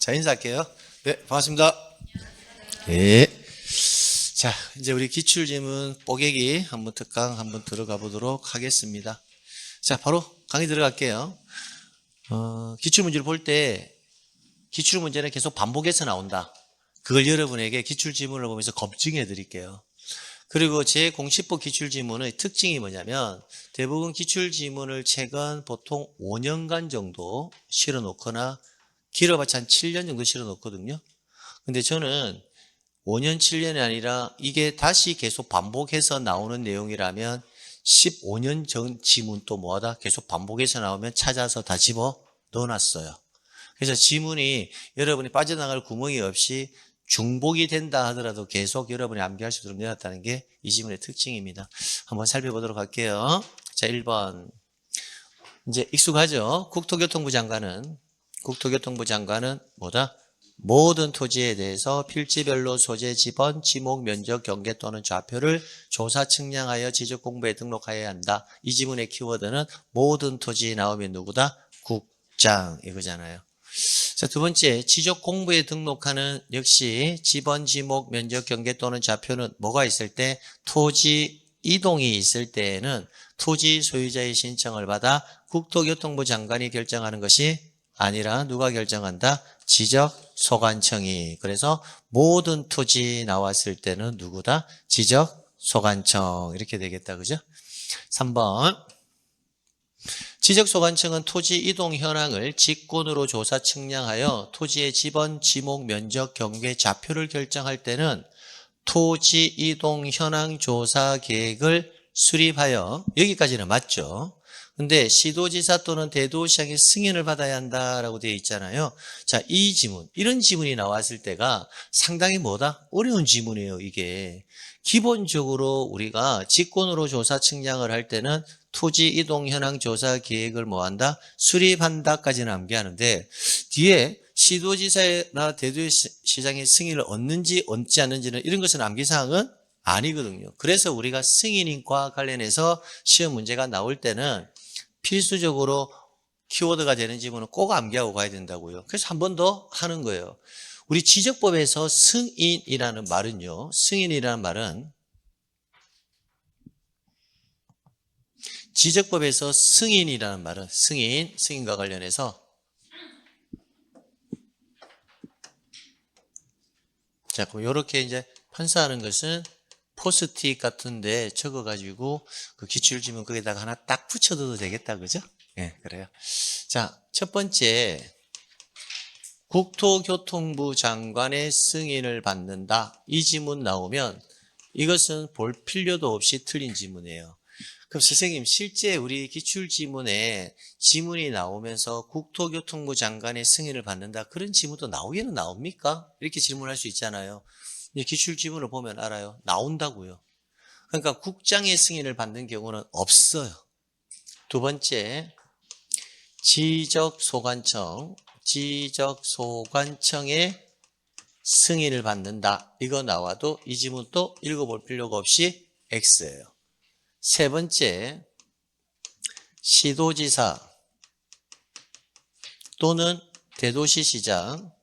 자, 인사할게요. 네, 반갑습니다. 네. 자, 이제 우리 기출지문 뽀개기 한번 특강 한번 들어가 보도록 하겠습니다. 자, 바로 강의 들어갈게요. 기출문제를 볼 때 기출문제는 계속 반복해서 나온다. 그걸 여러분에게 기출지문을 보면서 검증해 드릴게요. 그리고 제 공시법 기출지문의 특징이 뭐냐면 대부분 기출지문을 최근 보통 5년간 정도 실어 놓거나 길어봤자 한 7년 정도 실어 놓거든요. 근데 저는 5년, 7년이 아니라 이게 다시 계속 반복해서 나오는 내용이라면 15년 전 지문도 뭐하다 계속 반복해서 나오면 찾아서 다 집어 넣어놨어요. 그래서 지문이 여러분이 빠져나갈 구멍이 없이 중복이 된다 하더라도 계속 여러분이 암기할 수 있도록 내놨다는 게 이 지문의 특징입니다. 한번 살펴보도록 할게요. 자, 1번. 이제 익숙하죠? 국토교통부 장관은 뭐다? 모든 토지에 대해서 필지별로 소재, 지번, 지목, 면적, 경계 또는 좌표를 조사 측량하여 지적 공부에 등록하여야 한다. 이 지문의 키워드는 모든 토지에 나오면 누구다? 국장 이거잖아요. 자, 두 번째, 지적 공부에 등록하는 역시 지번, 지목, 면적, 경계 또는 좌표는 뭐가 있을 때? 토지 이동이 있을 때에는 토지 소유자의 신청을 받아 국토교통부 장관이 결정하는 것이 아니라 누가 결정한다? 지적소관청이. 그래서 모든 토지 나왔을 때는 누구다? 지적소관청. 이렇게 되겠다. 그죠? 3번. 지적소관청은 토지 이동 현황을 직권으로 조사 측량하여 토지의 지번, 지목, 면적, 경계, 좌표를 결정할 때는 토지 이동 현황 조사 계획을 수립하여, 여기까지는 맞죠? 근데 시도지사 또는 대도시장의 승인을 받아야 한다라고 되어 있잖아요. 자, 이 지문, 이런 지문이 나왔을 때가 상당히 뭐다? 어려운 지문이에요, 이게. 기본적으로 우리가 직권으로 조사 측량을 할 때는 토지 이동 현황 조사 계획을 뭐한다? 수립한다까지는 암기하는데 뒤에 시도지사나 대도시장의 승인을 얻는지 얻지 않는지는 이런 것은 암기사항은 아니거든요. 그래서 우리가 승인과 관련해서 시험 문제가 나올 때는 필수적으로 키워드가 되는 지문은 꼭 암기하고 가야 된다고요. 그래서 한 번 더 하는 거예요. 우리 지적법에서 승인이라는 말은요. 승인이라는 말은 지적법에서 승인이라는 말은 승인과 관련해서 자, 그럼 이렇게 이제 판사하는 것은 포스트잇 같은데 적어가지고 그 기출지문 거기다가 하나 딱 붙여둬도 되겠다, 그죠? 예, 그래요. 자, 첫 번째. 국토교통부 장관의 승인을 받는다. 이 지문 나오면 이것은 볼 필요도 없이 틀린 지문이에요. 그럼 선생님 실제 우리 기출지문에 지문이 나오면서 국토교통부 장관의 승인을 받는다. 그런 지문도 나오기는 나옵니까? 이렇게 질문할 수 있잖아요. 기출지문을 보면 알아요. 나온다고요. 그러니까 국장의 승인을 받는 경우는 없어요. 두 번째, 지적소관청의 승인을 받는다. 이거 나와도 이 지문 또 읽어볼 필요가 없이 X예요. 세 번째, 시도지사 또는 대도시시장,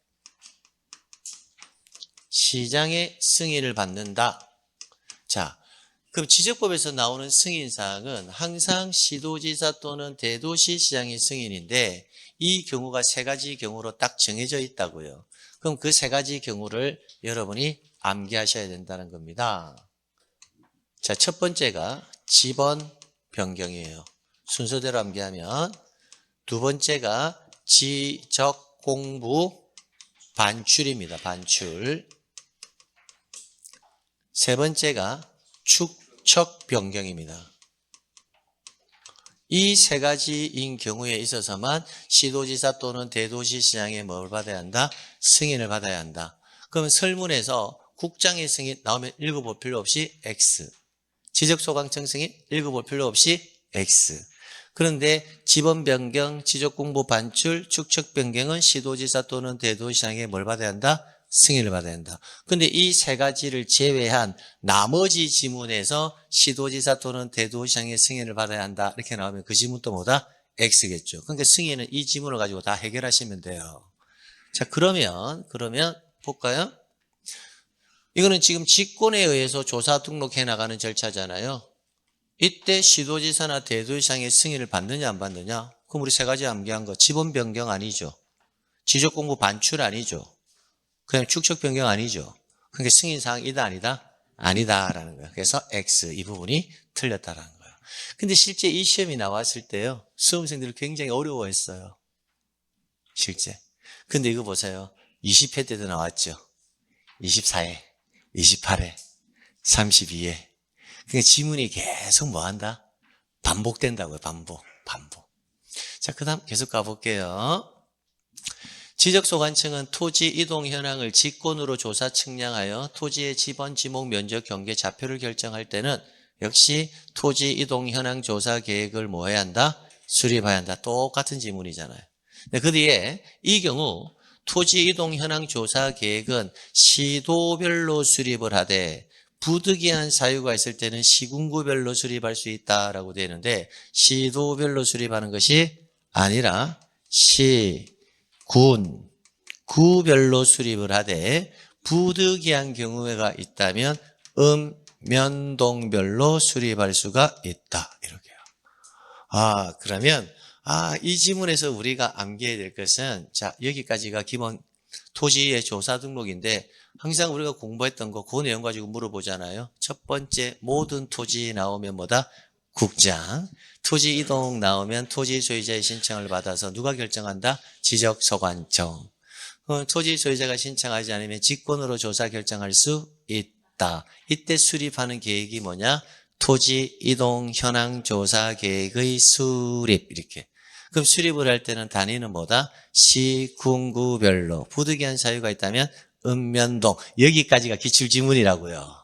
시장의 승인을 받는다. 자, 그럼 지적법에서 나오는 승인사항은 항상 시도지사 또는 대도시시장의 승인인데 이 경우가 세 가지 경우로 딱 정해져 있다고요. 그럼 그 세 가지 경우를 여러분이 암기하셔야 된다는 겁니다. 자, 첫 번째가 지번 변경이에요. 순서대로 암기하면 두 번째가 지적 공부 반출입니다. 반출. 세 번째가 축척 변경입니다. 이 세 가지인 경우에 있어서만 시도지사 또는 대도시시장에 뭘 받아야 한다? 승인을 받아야 한다. 그러면 설문에서 국장의 승인 나오면 읽어볼 필요 없이 X. 지적소관청 승인 읽어볼 필요 없이 X. 그런데 지번 변경, 지적공부 반출, 축척 변경은 시도지사 또는 대도시장에 뭘 받아야 한다? 승인을 받아야 한다. 근데 이 세 가지를 제외한 나머지 지문에서 시도지사 또는 대도시장의 승인을 받아야 한다. 이렇게 나오면 그 지문도 뭐다? X겠죠. 그러니까 승인은 이 지문을 가지고 다 해결하시면 돼요. 자, 그러면 볼까요? 이거는 지금 직권에 의해서 조사 등록해 나가는 절차잖아요. 이때 시도지사나 대도시장의 승인을 받느냐 안 받느냐? 그럼 우리 세 가지 암기한 거 지번 변경 아니죠. 지적공부 반출 아니죠. 그냥 축척 변경 아니죠. 그러니까 승인사항 이다 아니다? 아니다라는 거예요. 그래서 X 이 부분이 틀렸다라는 거예요. 근데 실제 이 시험이 나왔을 때요. 수험생들이 굉장히 어려워했어요. 실제. 근데 이거 보세요. 20회 때도 나왔죠. 24회, 28회, 32회. 그러니까 지문이 계속 뭐 한다? 반복된다고요. 반복. 자, 그 다음 계속 가볼게요. 지적소관청은 토지 이동 현황을 직권으로 조사 측량하여 토지의 지번, 지목, 면적, 경계, 좌표를 결정할 때는 역시 토지 이동 현황 조사 계획을 뭐 해야 한다? 수립해야 한다. 똑같은 지문이잖아요. 근데 그 뒤에 이 경우 토지 이동 현황 조사 계획은 시도별로 수립을 하되 부득이한 사유가 있을 때는 시군구별로 수립할 수 있다라고 되어 있는데 시도별로 수립하는 것이 아니라 구별로 수립을 하되 부득이한 경우가 있다면 읍면동별로 수립할 수가 있다. 이렇게요. 그러면 이 지문에서 우리가 암기해야 될 것은 자, 여기까지가 기본 토지의 조사 등록인데 항상 우리가 공부했던 거 그 내용 가지고 물어보잖아요. 첫 번째 모든 토지 나오면 뭐다? 국장. 토지 이동 나오면 토지 소유자의 신청을 받아서 누가 결정한다? 지적소관청. 토지 소유자가 신청하지 않으면 직권으로 조사 결정할 수 있다. 이때 수립하는 계획이 뭐냐? 토지 이동 현황 조사 계획의 수립 이렇게. 그럼 수립을 할 때는 단위는 뭐다? 시군구별로. 부득이한 사유가 있다면 읍면동. 여기까지가 기출지문이라고요.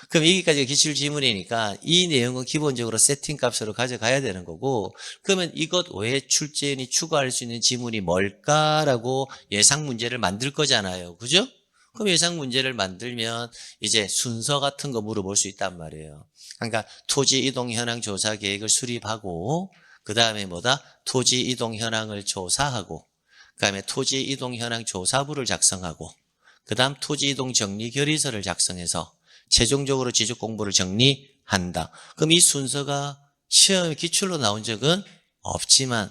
그럼 여기까지가 기출지문이니까 이 내용은 기본적으로 세팅값으로 가져가야 되는 거고 그러면 이것 외에 출제인이 추가할 수 있는 지문이 뭘까라고 예상 문제를 만들 거잖아요. 그죠? 그럼 예상 문제를 만들면 이제 순서 같은 거 물어볼 수 있단 말이에요. 그러니까 토지 이동 현황 조사 계획을 수립하고 그 다음에 뭐다? 토지 이동 현황을 조사하고 그 다음에 토지 이동 현황 조사부를 작성하고 그 다음 토지 이동 정리 결의서를 작성해서 최종적으로 지적 공부를 정리한다. 그럼 이 순서가 시험 기출로 나온 적은 없지만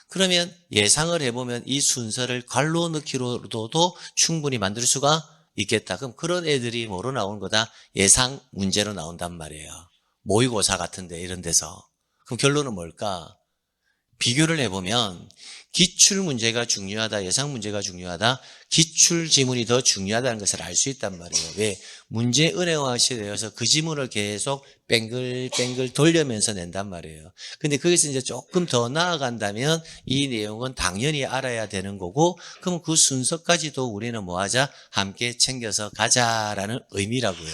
그러면 예상을 해보면 이 순서를 괄호 넣기로도 충분히 만들 수가 있겠다. 그럼 그런 애들이 뭐로 나오는 거다? 예상 문제로 나온단 말이에요. 모의고사 같은데 이런 데서. 그럼 결론은 뭘까? 비교를 해보면 기출 문제가 중요하다, 예상 문제가 중요하다, 기출 지문이 더 중요하다는 것을 알 수 있단 말이에요. 왜? 문제 은행화시에 되어서 그 지문을 계속 뱅글뱅글 돌려면서 낸단 말이에요. 근데 거기서 이제 조금 더 나아간다면 이 내용은 당연히 알아야 되는 거고, 그럼 그 순서까지도 우리는 뭐 하자? 함께 챙겨서 가자라는 의미라고요.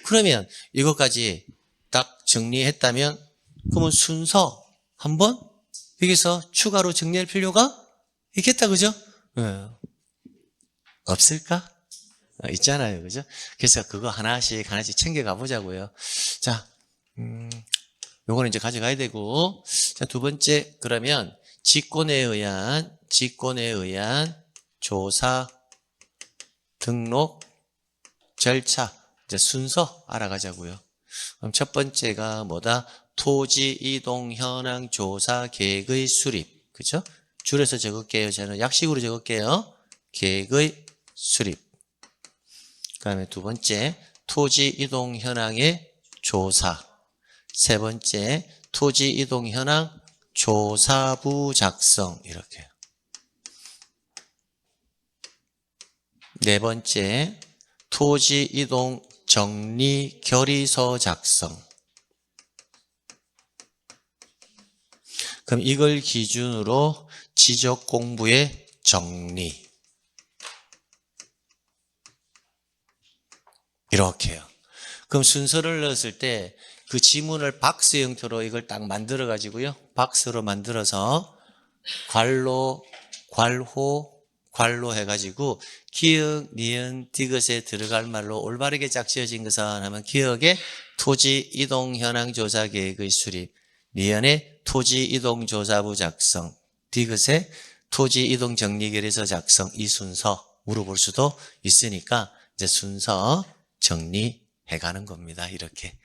그러면 이것까지 딱 정리했다면, 그러면 순서 한번 여기서 추가로 정리할 필요가 있겠다, 그죠? 네. 없을까? 있잖아요, 그죠? 그래서 그거 하나씩 챙겨가 보자고요. 자, 요거는 이제 가져가야 되고, 자, 두 번째, 그러면 직권에 의한 조사 등록 절차, 이제 순서 알아가자고요. 그럼 첫 번째가 뭐다? 토지 이동 현황 조사 계획의 수립. 그죠? 줄여서 적을게요. 저는 약식으로 적을게요. 계획의 수립. 그 다음에 두 번째, 토지 이동 현황의 조사. 세 번째, 토지 이동 현황 조사부 작성. 이렇게. 네 번째, 토지 이동 정리 결의서 작성. 그럼 이걸 기준으로 지적 공부의 정리. 이렇게요. 그럼 순서를 넣었을 때 그 지문을 박스 형태로 이걸 딱 만들어 가지고요. 박스로 만들어서 괄호 해가지고 기역, 니은, 디귿에 들어갈 말로 올바르게 짝지어진 것은 하면 기역에 토지 이동 현황 조사 계획의 수립, 니은에 토지 이동 조사부 작성, 디귿에 토지 이동 정리결의서 작성 이 순서 물어볼 수도 있으니까 이제 순서 정리해 가는 겁니다. 이렇게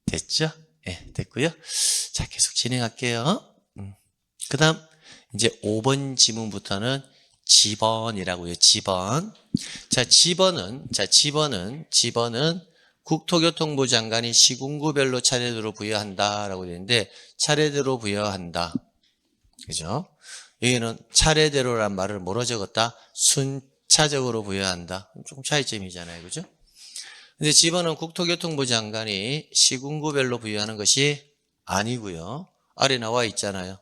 됐죠? 예, 됐고요. 자, 계속 진행할게요. 그 다음 이제 5번 지문부터는 지번이라고요. 지번. 지번은 국토교통부 장관이 시군구별로 차례대로 부여한다라고 되는데 차례대로 부여한다. 그죠? 여기는 차례대로란 말을 뭐로 적었다? 순차적으로 부여한다. 조금 차이점이잖아요. 그죠? 근데 지번은 국토교통부 장관이 시군구별로 부여하는 것이 아니고요. 아래 나와 있잖아요.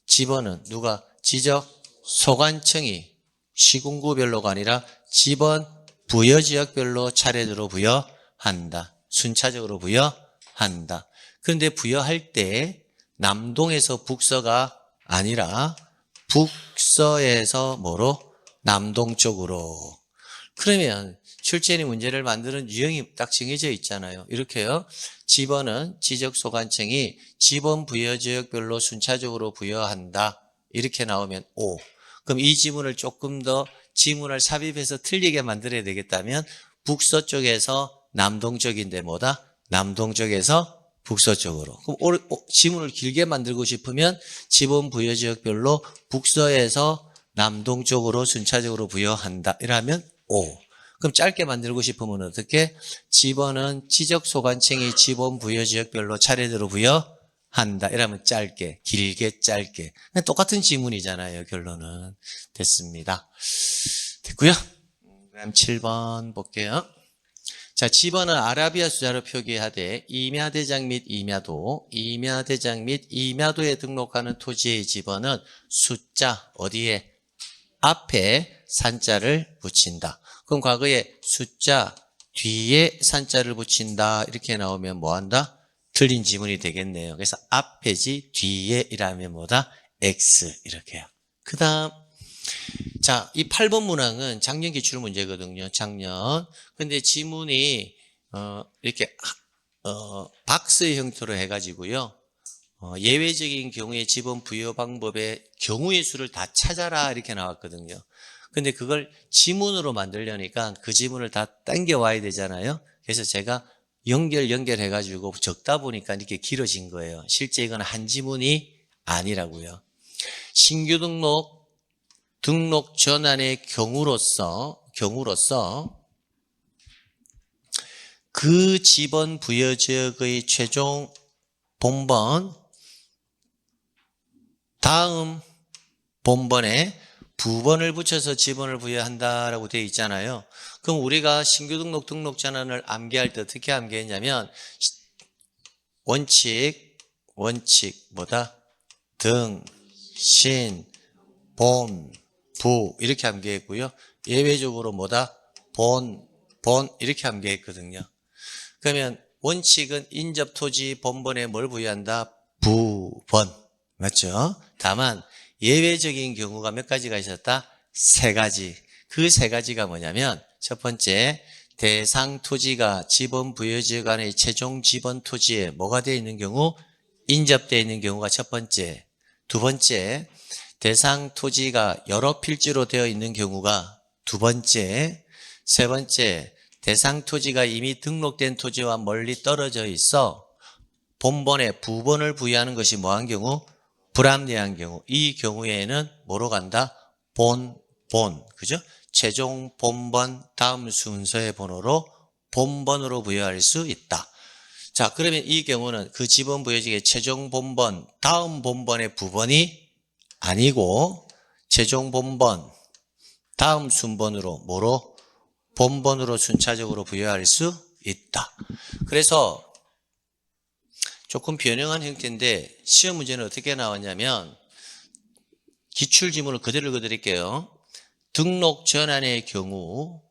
지번은 누가? 지적소관청이 시군구별로가 아니라 지번 부여지역별로 차례대로 부여한다. 순차적으로 부여한다. 그런데 부여할 때 남동에서 북서가 아니라 북서에서 뭐로? 남동 쪽으로. 그러면 출제인이 문제를 만드는 유형이 딱 정해져 있잖아요. 이렇게요. 지번은 지적소관청이 지번 부여지역별로 순차적으로 부여한다. 이렇게 나오면 O. 그럼 이 지문을 조금 더 지문을 삽입해서 틀리게 만들어야 되겠다면 북서쪽에서 남동쪽인데 뭐다? 남동쪽에서 북서쪽으로. 그럼 지문을 길게 만들고 싶으면 지번 부여지역별로 북서에서 남동쪽으로 순차적으로 부여한다. 이러면 O. 그럼 짧게 만들고 싶으면 어떻게? 지번은 지적소관청이 지번 부여지역별로 차례대로 부여한다. 이러면 짧게, 길게, 짧게. 똑같은 지문이잖아요. 결론은. 됐습니다. 됐고요. 그럼 7번 볼게요. 자, 지번은 아라비아 숫자로 표기하되 임야대장 및 임야도에 등록하는 토지의 지번은 숫자 어디에? 앞에 산자를 붙인다. 그럼 과거에 숫자 뒤에 산자를 붙인다 이렇게 나오면 뭐한다? 틀린 지문이 되겠네요. 그래서 앞에지 뒤에 이라면 뭐다? X 이렇게요. 그 다음 자, 이 8번 문항은 작년 기출 문제거든요. 작년. 근데 지문이 이렇게 박스의 형태로 해가지고요. 예외적인 경우에 지번 부여 방법의 경우의 수를 다 찾아라 이렇게 나왔거든요. 근데 그걸 지문으로 만들려니까 그 지문을 다 당겨 와야 되잖아요. 그래서 제가 연결해가지고 적다 보니까 이렇게 길어진 거예요. 실제 이건 한 지문이 아니라고요. 신규 등록 전환의 경우로서 그 지번 부여 지역의 최종 본번 다음 본번에 부번을 붙여서 지번을 부여한다라고 되어 있잖아요. 그럼 우리가 신규 등록 전환을 암기할 때 어떻게 암기했냐면 원칙보다 등, 신, 본, 부 이렇게 암기했고요. 예외적으로 뭐다? 본 이렇게 암기했거든요. 그러면 원칙은 인접토지 본번에 뭘 부여한다? 부번. 맞죠? 다만 예외적인 경우가 몇 가지가 있었다? 3가지. 그 3가지가 뭐냐면 첫 번째, 대상 토지가 지번 부여지역 안의 최종 지번 토지에 뭐가 되어 있는 경우? 인접되어 있는 경우가 첫 번째. 두 번째, 대상 토지가 여러 필지로 되어 있는 경우가 두 번째. 세 번째, 대상 토지가 이미 등록된 토지와 멀리 떨어져 있어 본번에 부번을 부여하는 것이 뭐한 경우? 불합리한 경우. 이 경우에는 뭐로 간다? 본. 그죠? 최종 본번 다음 순서의 번호로 본번으로 부여할 수 있다. 자, 그러면 이 경우는 그 지번 부여지의 최종 본번 다음 본번의 부번이 아니고 최종 본번 다음 순번으로 뭐로? 본번으로 순차적으로 부여할 수 있다. 그래서 조금 변형한 형태인데 시험 문제는 어떻게 나왔냐면 기출지문을 그대로 읽어드릴게요. 등록 전환의 경우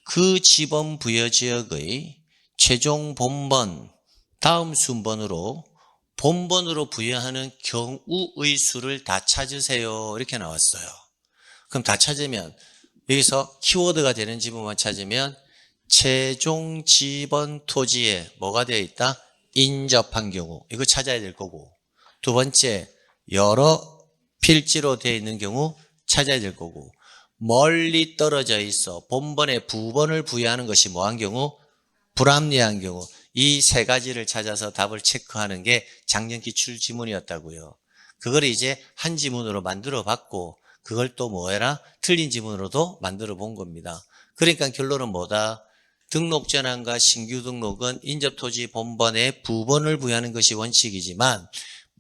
그 지번 부여지역의 최종 본번 다음 순번으로 본번으로 부여하는 경우의 수를 다 찾으세요. 이렇게 나왔어요. 그럼 다 찾으면 여기서 키워드가 되는 지문만 찾으면 최종 지번 토지에 뭐가 되어 있다? 인접한 경우. 이거 찾아야 될 거고. 두 번째, 여러 필지로 되어 있는 경우 찾아야 될 거고, 멀리 떨어져 있어 본번에 부번을 부여하는 것이 뭐한 경우? 불합리한 경우. 이 세 가지를 찾아서 답을 체크하는 게 작년 기출 지문이었다고요. 그걸 이제 한 지문으로 만들어 봤고, 그걸 또 뭐해라? 틀린 지문으로도 만들어 본 겁니다. 그러니까 결론은 뭐다? 등록 전환과 신규 등록은 인접토지 본번에 부번을 부여하는 것이 원칙이지만,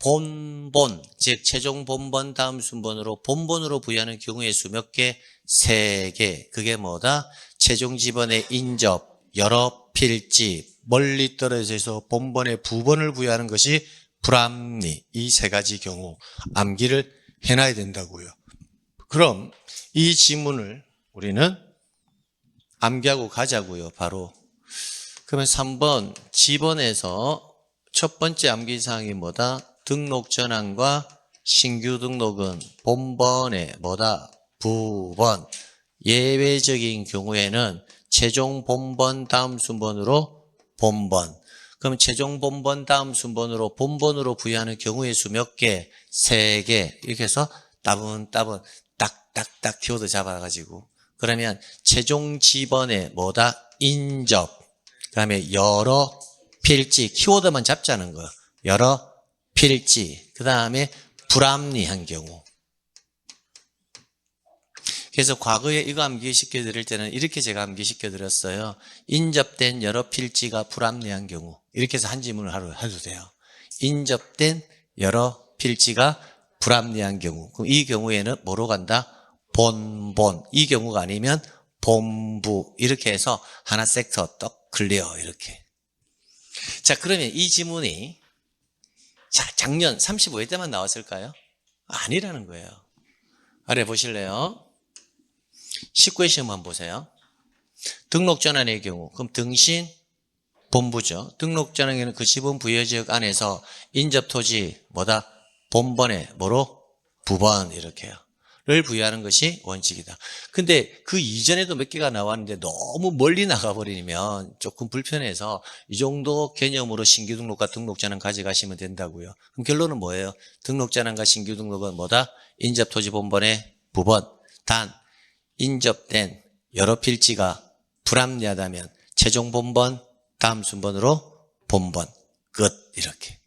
본본, 즉 최종 본번 다음 순번으로 본번으로 부여하는 경우의 수 몇 개? 3개. 그게 뭐다? 최종 지번의 인접, 여러 필지, 멀리 떨어져 있어 본번에 부번을 부여하는 것이 불합리. 이 세 가지 경우 암기를 해놔야 된다고요. 그럼 이 지문을 우리는 암기하고 가자고요. 바로. 그러면 3번 지번에서 첫 번째 암기사항이 뭐다? 등록 전환과 신규 등록은 본번에 뭐다? 부번. 예외적인 경우에는 최종 본번 다음 순번으로 본번. 그럼 최종 본번 다음 순번으로 본번으로 부여하는 경우의 수 몇 개? 3개. 이렇게 해서 따분따분 딱딱딱 키워드 잡아가지고. 그러면 최종 지번에 뭐다? 인접. 그 다음에 여러 필지. 키워드만 잡자는 거예요. 여러 필지. 그 다음에 불합리한 경우. 그래서 과거에 이거 암기시켜 드릴 때는 이렇게 제가 암기시켜 드렸어요. 인접된 여러 필지가 불합리한 경우. 이렇게 해서 한 지문을 해도 돼요. 인접된 여러 필지가 불합리한 경우. 그럼 이 경우에는 뭐로 간다? 본본. 이 경우가 아니면 본부. 이렇게 해서 하나 섹터 떡 클리어. 이렇게. 자, 그러면 이 지문이 작년 35회 때만 나왔을까요? 아니라는 거예요. 아래 보실래요? 19회 시험 한번 보세요. 등록 전환의 경우, 그럼 등신 본부죠. 등록 전환에는 그 지분 부여지역 안에서 인접 토지 뭐다? 본번에 뭐로? 부번 이렇게요. 를 부여하는 것이 원칙이다. 근데 그 이전에도 몇 개가 나왔는데 너무 멀리 나가버리면 조금 불편해서 이 정도 개념으로 신규 등록과 등록 전환 가져가시면 된다고요. 그럼 결론은 뭐예요? 등록 전환과 신규 등록은 뭐다? 인접 토지 본번의 부번. 단 인접된 여러 필지가 불합리하다면 최종 본번 다음 순번으로 본번 끝. 이렇게.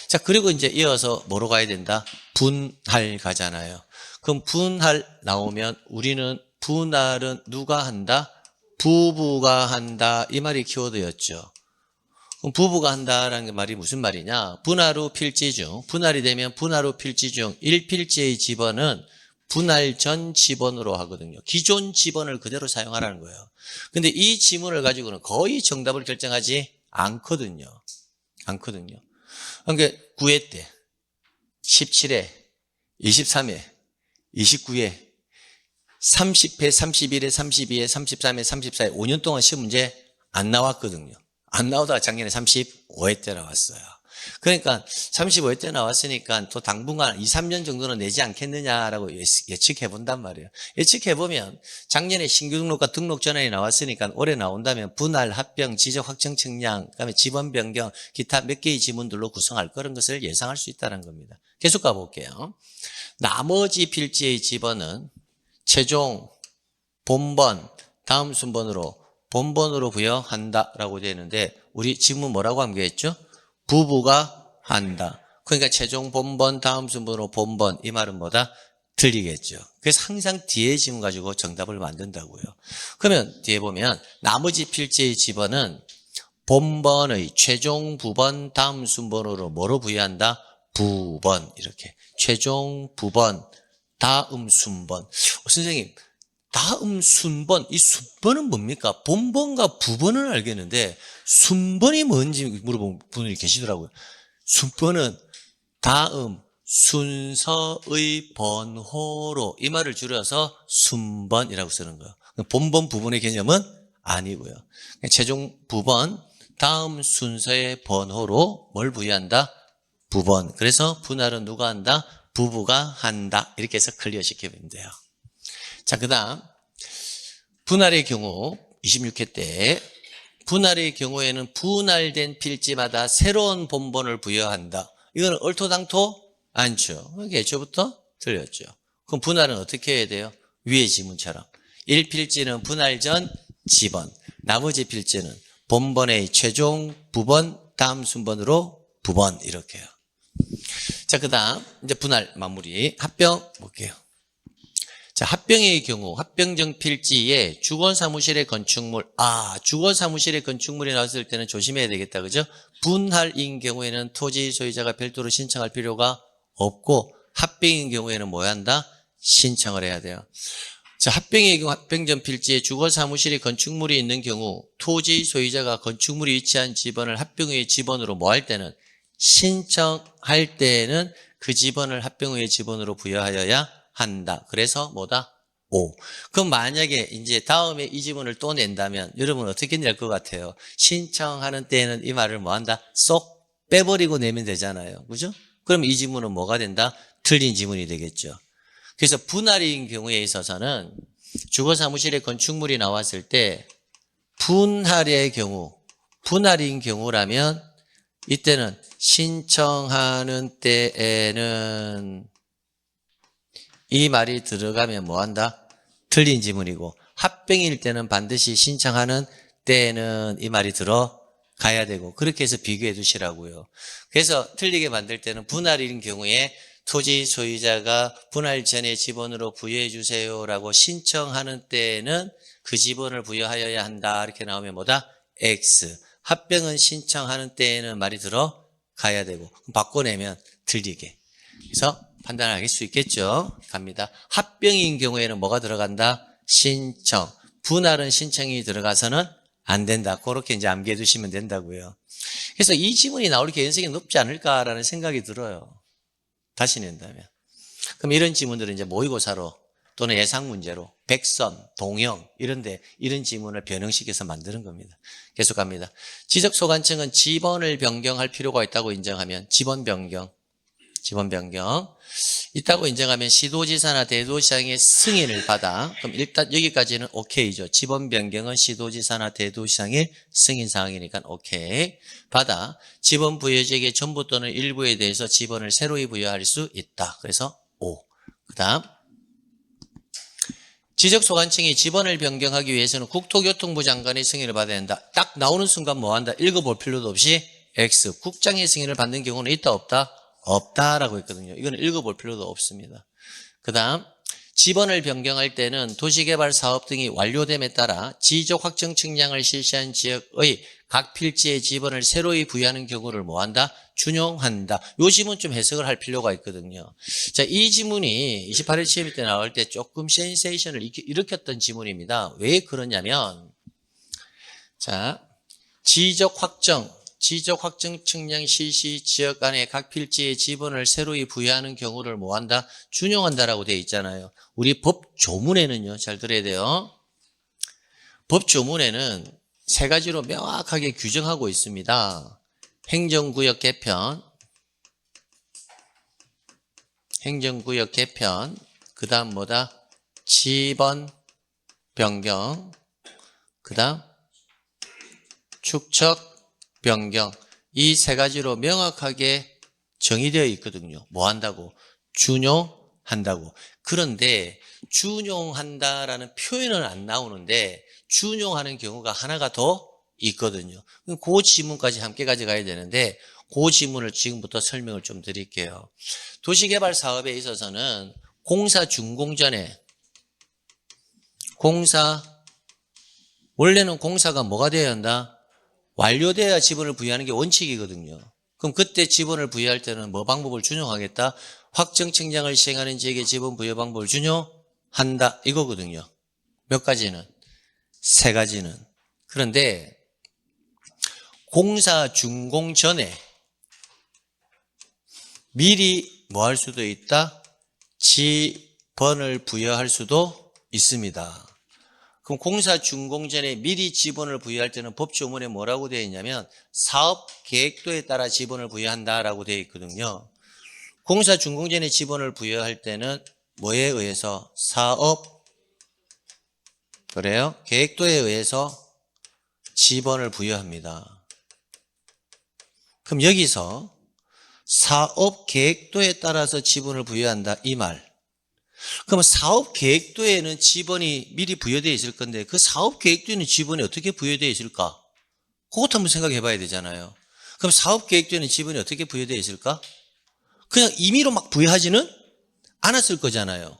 자, 그리고 이제 이어서 뭐로 가야 된다? 분할 가잖아요. 그럼 분할 나오면 우리는 분할은 누가 한다? 부부가 한다. 이 말이 키워드였죠. 그럼 부부가 한다라는 말이 무슨 말이냐? 분할 후 필지 중, 분할이 되면 분할 후 필지 중 1필지의 지번은 분할 전 지번으로 하거든요. 기존 지번을 그대로 사용하라는 거예요. 근데 이 지문을 가지고는 거의 정답을 결정하지 않거든요. 그러니까 9회 때, 17회, 23회, 29회, 30회, 31회, 32회, 33회, 34회 5년 동안 시험 문제 안 나왔거든요. 안 나오다가 작년에 35회 때 나왔어요. 그러니까 35회 때 나왔으니까 또 당분간 2, 3년 정도는 내지 않겠느냐라고 예측해 본단 말이에요. 예측해 보면 작년에 신규 등록과 등록 전환이 나왔으니까 올해 나온다면 분할, 합병, 지적 확정 측량, 그다음에 지번 변경, 기타 몇 개의 지문들로 구성할 그런 것을 예상할 수 있다는 겁니다. 계속 가볼게요. 나머지 필지의 지번은 최종, 본번, 다음 순번으로 본번으로 부여한다라고 되어 있는데 우리 지문 뭐라고 암기했죠? 부부가 한다. 그러니까 최종 본번 다음 순번으로 본번 이 말은 뭐다? 틀리겠죠. 그래서 항상 뒤에 지문 가지고 정답을 만든다고요. 그러면 뒤에 보면 나머지 필지의 지번은 본번의 최종 부번 다음 순번으로 뭐로 부여한다? 부번 이렇게. 최종 부번 다음 순번. 선생님 다음 순번, 이 순번은 뭡니까? 본번과 부번은 알겠는데 순번이 뭔지 물어본 분이 계시더라고요. 순번은 다음 순서의 번호로 이 말을 줄여서 순번이라고 쓰는 거예요. 본번, 부번의 개념은 아니고요. 최종 부번, 다음 순서의 번호로 뭘 부여한다? 부번. 그래서 분할은 누가 한다? 부부가 한다. 이렇게 해서 클리어 시키면 돼요. 자, 그 다음 분할의 경우 26회 때 분할의 경우에는 분할된 필지마다 새로운 본번을 부여한다. 이거는 얼토당토 않죠. 이게 애초부터 틀렸죠. 그럼 분할은 어떻게 해야 돼요? 위의 지문처럼. 1필지는 분할 전 지번, 나머지 필지는 본번의 최종 부번, 다음 순번으로 부번 이렇게요. 자, 그 다음 이제 분할 마무리. 합병 볼게요. 자, 합병의 경우 합병정 필지에 주거사무실의 건축물, 주거사무실의 건축물이 나왔을 때는 조심해야 되겠다, 그죠? 분할인 경우에는 토지 소유자가 별도로 신청할 필요가 없고, 합병인 경우에는 뭐 해야 한다? 신청을 해야 돼요. 자, 합병의 경우 합병전 필지에 주거사무실의 건축물이 있는 경우 토지 소유자가 건축물이 위치한 지번을 합병의 지번으로 뭐 할 때는 신청할 때는 그 지번을 합병의 지번으로 부여하여야 한다. 그래서 뭐다? 5. 그럼 만약에 이제 다음에 이 지문을 또 낸다면 여러분 어떻게 낼 것 같아요? 신청하는 때에는 이 말을 뭐 한다? 쏙 빼버리고 내면 되잖아요. 그죠? 그럼 이 지문은 뭐가 된다? 틀린 지문이 되겠죠. 그래서 분할인 경우에 있어서는 주거사무실에 건축물이 나왔을 때 분할의 경우, 분할인 경우라면 이때는 신청하는 때에는 이 말이 들어가면 뭐 한다? 틀린 지문이고, 합병일 때는 반드시 신청하는 때에는 이 말이 들어가야 되고, 그렇게 해서 비교해 두시라고요. 그래서 틀리게 만들 때는 분할인 경우에 토지 소유자가 분할 전에 지번으로 부여해 주세요라고 신청하는 때에는 그 지번을 부여하여야 한다. 이렇게 나오면 뭐다? X. 합병은 신청하는 때에는 말이 들어가야 되고, 바꿔내면 틀리게. 그래서 판단할 수 있겠죠. 갑니다. 합병인 경우에는 뭐가 들어간다? 신청. 분할은 신청이 들어가서는 안 된다. 그렇게 이제 암기해 두시면 된다고요. 그래서 이 지문이 나올 개연성이 높지 않을까라는 생각이 들어요. 다시 낸다면. 그럼 이런 지문들은 이제 모의고사로 또는 예상 문제로 백선, 동영 이런데 이런 지문을 변형시켜서 만드는 겁니다. 계속 갑니다. 지적소관청은 지번을 변경할 필요가 있다고 인정하면 지번 변경 있다고 인정하면 시도지사나 대도시장의 승인을 받아. 그럼 일단 여기까지는 오케이죠. 지번 변경은 시도지사나 대도시장의 승인 사항이니까 오케이. 받아. 지번 부여지역의 전부 또는 일부에 대해서 지번을 새로이 부여할 수 있다. 그래서 5. 그 다음. 지적소관청이 지번을 변경하기 위해서는 국토교통부 장관의 승인을 받아야 한다. 딱 나오는 순간 뭐 한다? 읽어볼 필요도 없이 X. 국장의 승인을 받는 경우는 있다 없다? 없다라고 했거든요. 이거는 읽어볼 필요도 없습니다. 그 다음 지번을 변경할 때는 도시개발 사업 등이 완료됨에 따라 지적 확정 측량을 실시한 지역의 각 필지의 지번을 새로이 부여하는 경우를 뭐한다? 준용한다. 이 지문 좀 해석을 할 필요가 있거든요. 자, 이 지문이 28회 시험 때 나올 때 조금 센세이션을 일으켰던 지문입니다. 왜 그러냐면 자, 지적 확정 측량 실시 지역 안에 각 필지의 지번을 새로이 부여하는 경우를 뭐한다? 준용한다라고 되어 있잖아요. 우리 법 조문에는요, 잘 들어야 돼요. 법 조문에는 세 가지로 명확하게 규정하고 있습니다. 행정구역 개편, 그 다음 뭐다? 지번 변경, 그 다음 축척 변경. 이 세 가지로 명확하게 정의되어 있거든요. 뭐 한다고? 준용한다고. 그런데 준용한다라는 표현은 안 나오는데 준용하는 경우가 하나가 더 있거든요. 그 지문까지 함께 가져가야 되는데 그 지문을 지금부터 설명을 좀 드릴게요. 도시개발 사업에 있어서는 공사 준공 전에 원래는 공사가 뭐가 되어야 한다? 완료돼야 지번을 부여하는 게 원칙이거든요. 그럼 그때 지번을 부여할 때는 뭐 방법을 준용하겠다? 확정 측량을 시행하는 지역의 지번 부여 방법을 준용한다 이거거든요. 몇 가지는? 세 가지는. 그런데 공사 준공 전에 미리 뭐 할 수도 있다? 지번을 부여할 수도 있습니다. 그럼 공사 준공 전에 미리 지번을 부여할 때는 법조문에 뭐라고 되어 있냐면 사업 계획도에 따라 지번을 부여한다라고 되어 있거든요. 공사 준공 전에 지번을 부여할 때는 뭐에 의해서? 사업 그래요? 계획도에 의해서 지번을 부여합니다. 그럼 여기서 사업 계획도에 따라서 지번을 부여한다 이 말. 그러면 사업 계획도에는 지번이 미리 부여되어 있을 건데 그 사업 계획도에는 지번이 어떻게 부여되어 있을까? 그것도 한번 생각해 봐야 되잖아요. 그럼 사업 계획도에는 지번이 어떻게 부여되어 있을까? 그냥 임의로 막 부여하지는 않았을 거잖아요.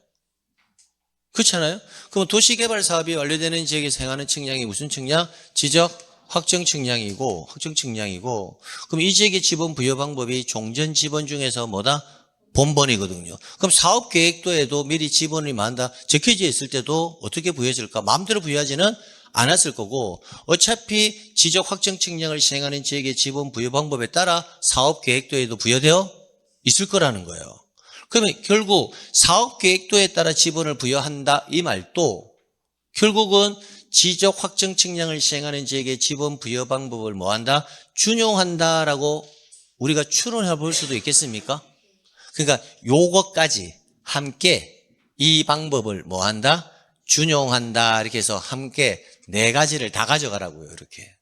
그렇잖아요? 그럼 도시개발 사업이 완료되는 지역에서 행하는 측량이 무슨 측량? 지적 확정 측량이고, 그럼 이 지역의 지번 부여 방법이 종전 지번 중에서 뭐다? 본번이거든요. 그럼 사업 계획도에도 미리 지번이 많다 적혀져 있을 때도 어떻게 부여질까? 마음대로 부여하지는 않았을 거고, 어차피 지적 확정 측량을 시행하는 지역의 지번 부여 방법에 따라 사업 계획도에도 부여되어 있을 거라는 거예요. 그러면 결국 사업 계획도에 따라 지번을 부여한다 이 말도 결국은 지적 확정 측량을 시행하는 지역의 지번 부여 방법을 뭐한다? 준용한다라고 우리가 추론해 볼 수도 있겠습니까? 그러니까 요것까지 함께 이 방법을 뭐한다? 준용한다 이렇게 해서 함께 네 가지를 다 가져가라고요. 이렇게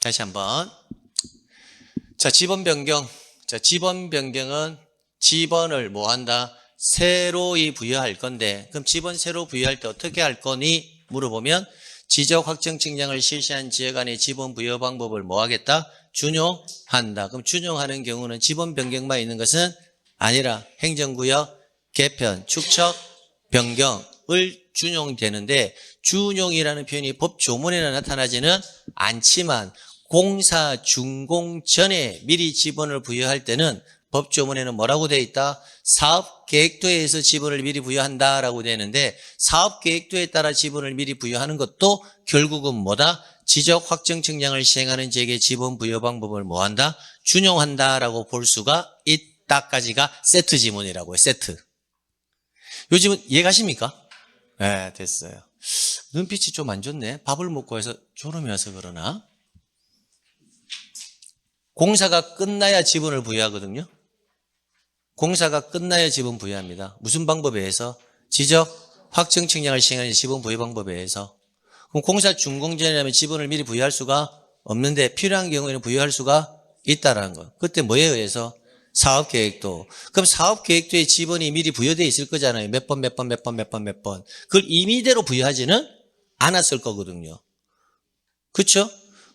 다시 한번 자 지번 변경 자 지번 변경은 지번을 뭐한다? 새로이 부여할 건데 그럼 지번 새로 부여할 때 어떻게 할 거니? 물어보면 지적 확정 측량을 실시한 지역 안의 지번 부여 방법을 뭐하겠다? 준용한다. 그럼 준용하는 경우는 지번 변경만 있는 것은 아니라 행정구역 개편, 축척, 변경을 준용되는데 준용이라는 표현이 법조문에는 나타나지는 않지만 공사 준공 전에 미리 지번을 부여할 때는 법조문에는 뭐라고 되어 있다? 사업계획도에서 지번을 미리 부여한다라고 되어 있는데 사업계획도에 따라 지번을 미리 부여하는 것도 결국은 뭐다? 지적 확정 측량을 시행하는 지역의 지번 부여 방법을 뭐한다? 준용한다라고 볼 수가 있다까지가 세트 지문이라고 해요. 세트. 요즘은 이해가십니까? 네, 됐어요. 눈빛이 좀 안 좋네. 밥을 먹고 해서 졸음이 와서 그러나. 공사가 끝나야 지번을 부여하거든요. 공사가 끝나야 지번 부여합니다. 무슨 방법에 의해서? 지적 확정 측량을 시행하는 지번 부여 방법에 의해서. 그럼 공사 준공 전이라면 지번을 미리 부여할 수가 없는데 필요한 경우에는 부여할 수가 있다라는 거. 그때 뭐에 의해서? 사업계획도. 그럼 사업계획도에 지번이 미리 부여되어 있을 거잖아요. 몇 번. 그걸 임의대로 부여하지는 않았을 거거든요. 그렇죠?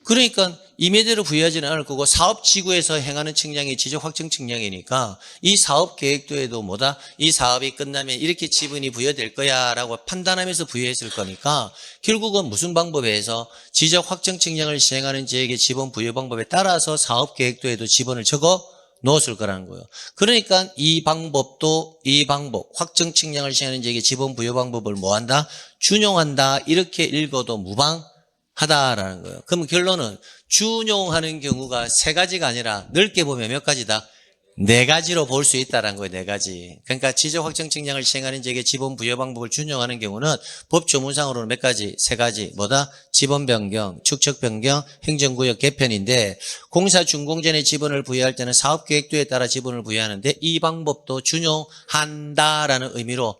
그러니까 임의대로 부여하지는 않을 거고 사업지구에서 행하는 측량이 지적 확정 측량이니까 이 사업계획도에도 뭐다? 이 사업이 끝나면 이렇게 지분이 부여될 거야 라고 판단하면서 부여했을 거니까 결국은 무슨 방법에 의해서 지적 확정 측량을 시행하는 지역의 지분 부여 방법에 따라서 사업계획도에도 지분을 적어 놓았을 거라는 거예요. 그러니까 이 방법 확정 측량을 시행하는 지역의 지분 부여 방법을 뭐한다? 준용한다 이렇게 읽어도 무방하다라는 거예요. 그럼 결론은 준용하는 경우가 세 가지가 아니라 넓게 보면 몇 가지다? 네 가지로 볼 수 있다는 거예요. 네 가지. 그러니까 지적 확정 측량을 시행하는 지역의 지번 부여 방법을 준용하는 경우는 법 조문상으로는 몇 가지? 세 가지. 뭐다? 지번 변경, 축척 변경, 행정구역 개편인데 공사 준공 전에 지번을 부여할 때는 사업계획도에 따라 지번을 부여하는데 이 방법도 준용한다라는 의미로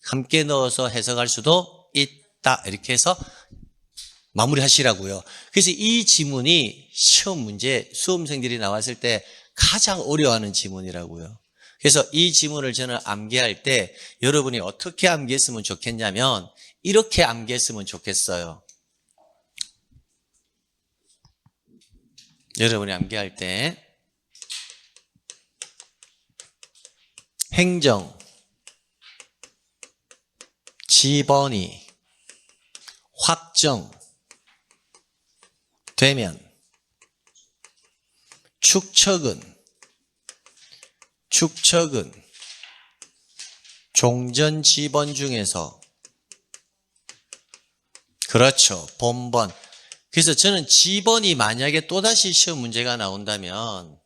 함께 넣어서 해석할 수도 있다. 이렇게 해서 마무리하시라고요. 그래서 이 지문이 시험 문제 수험생들이 나왔을 때 가장 어려워하는 지문이라고요. 그래서 이 지문을 저는 암기할 때 여러분이 어떻게 암기했으면 좋겠냐면 이렇게 암기했으면 좋겠어요. 여러분이 암기할 때 행정, 지번이 확정 되면 축척은 종전 지번 중에서 그렇죠. 본번. 그래서 저는 지번이 만약에 또다시 시험 문제가 나온다면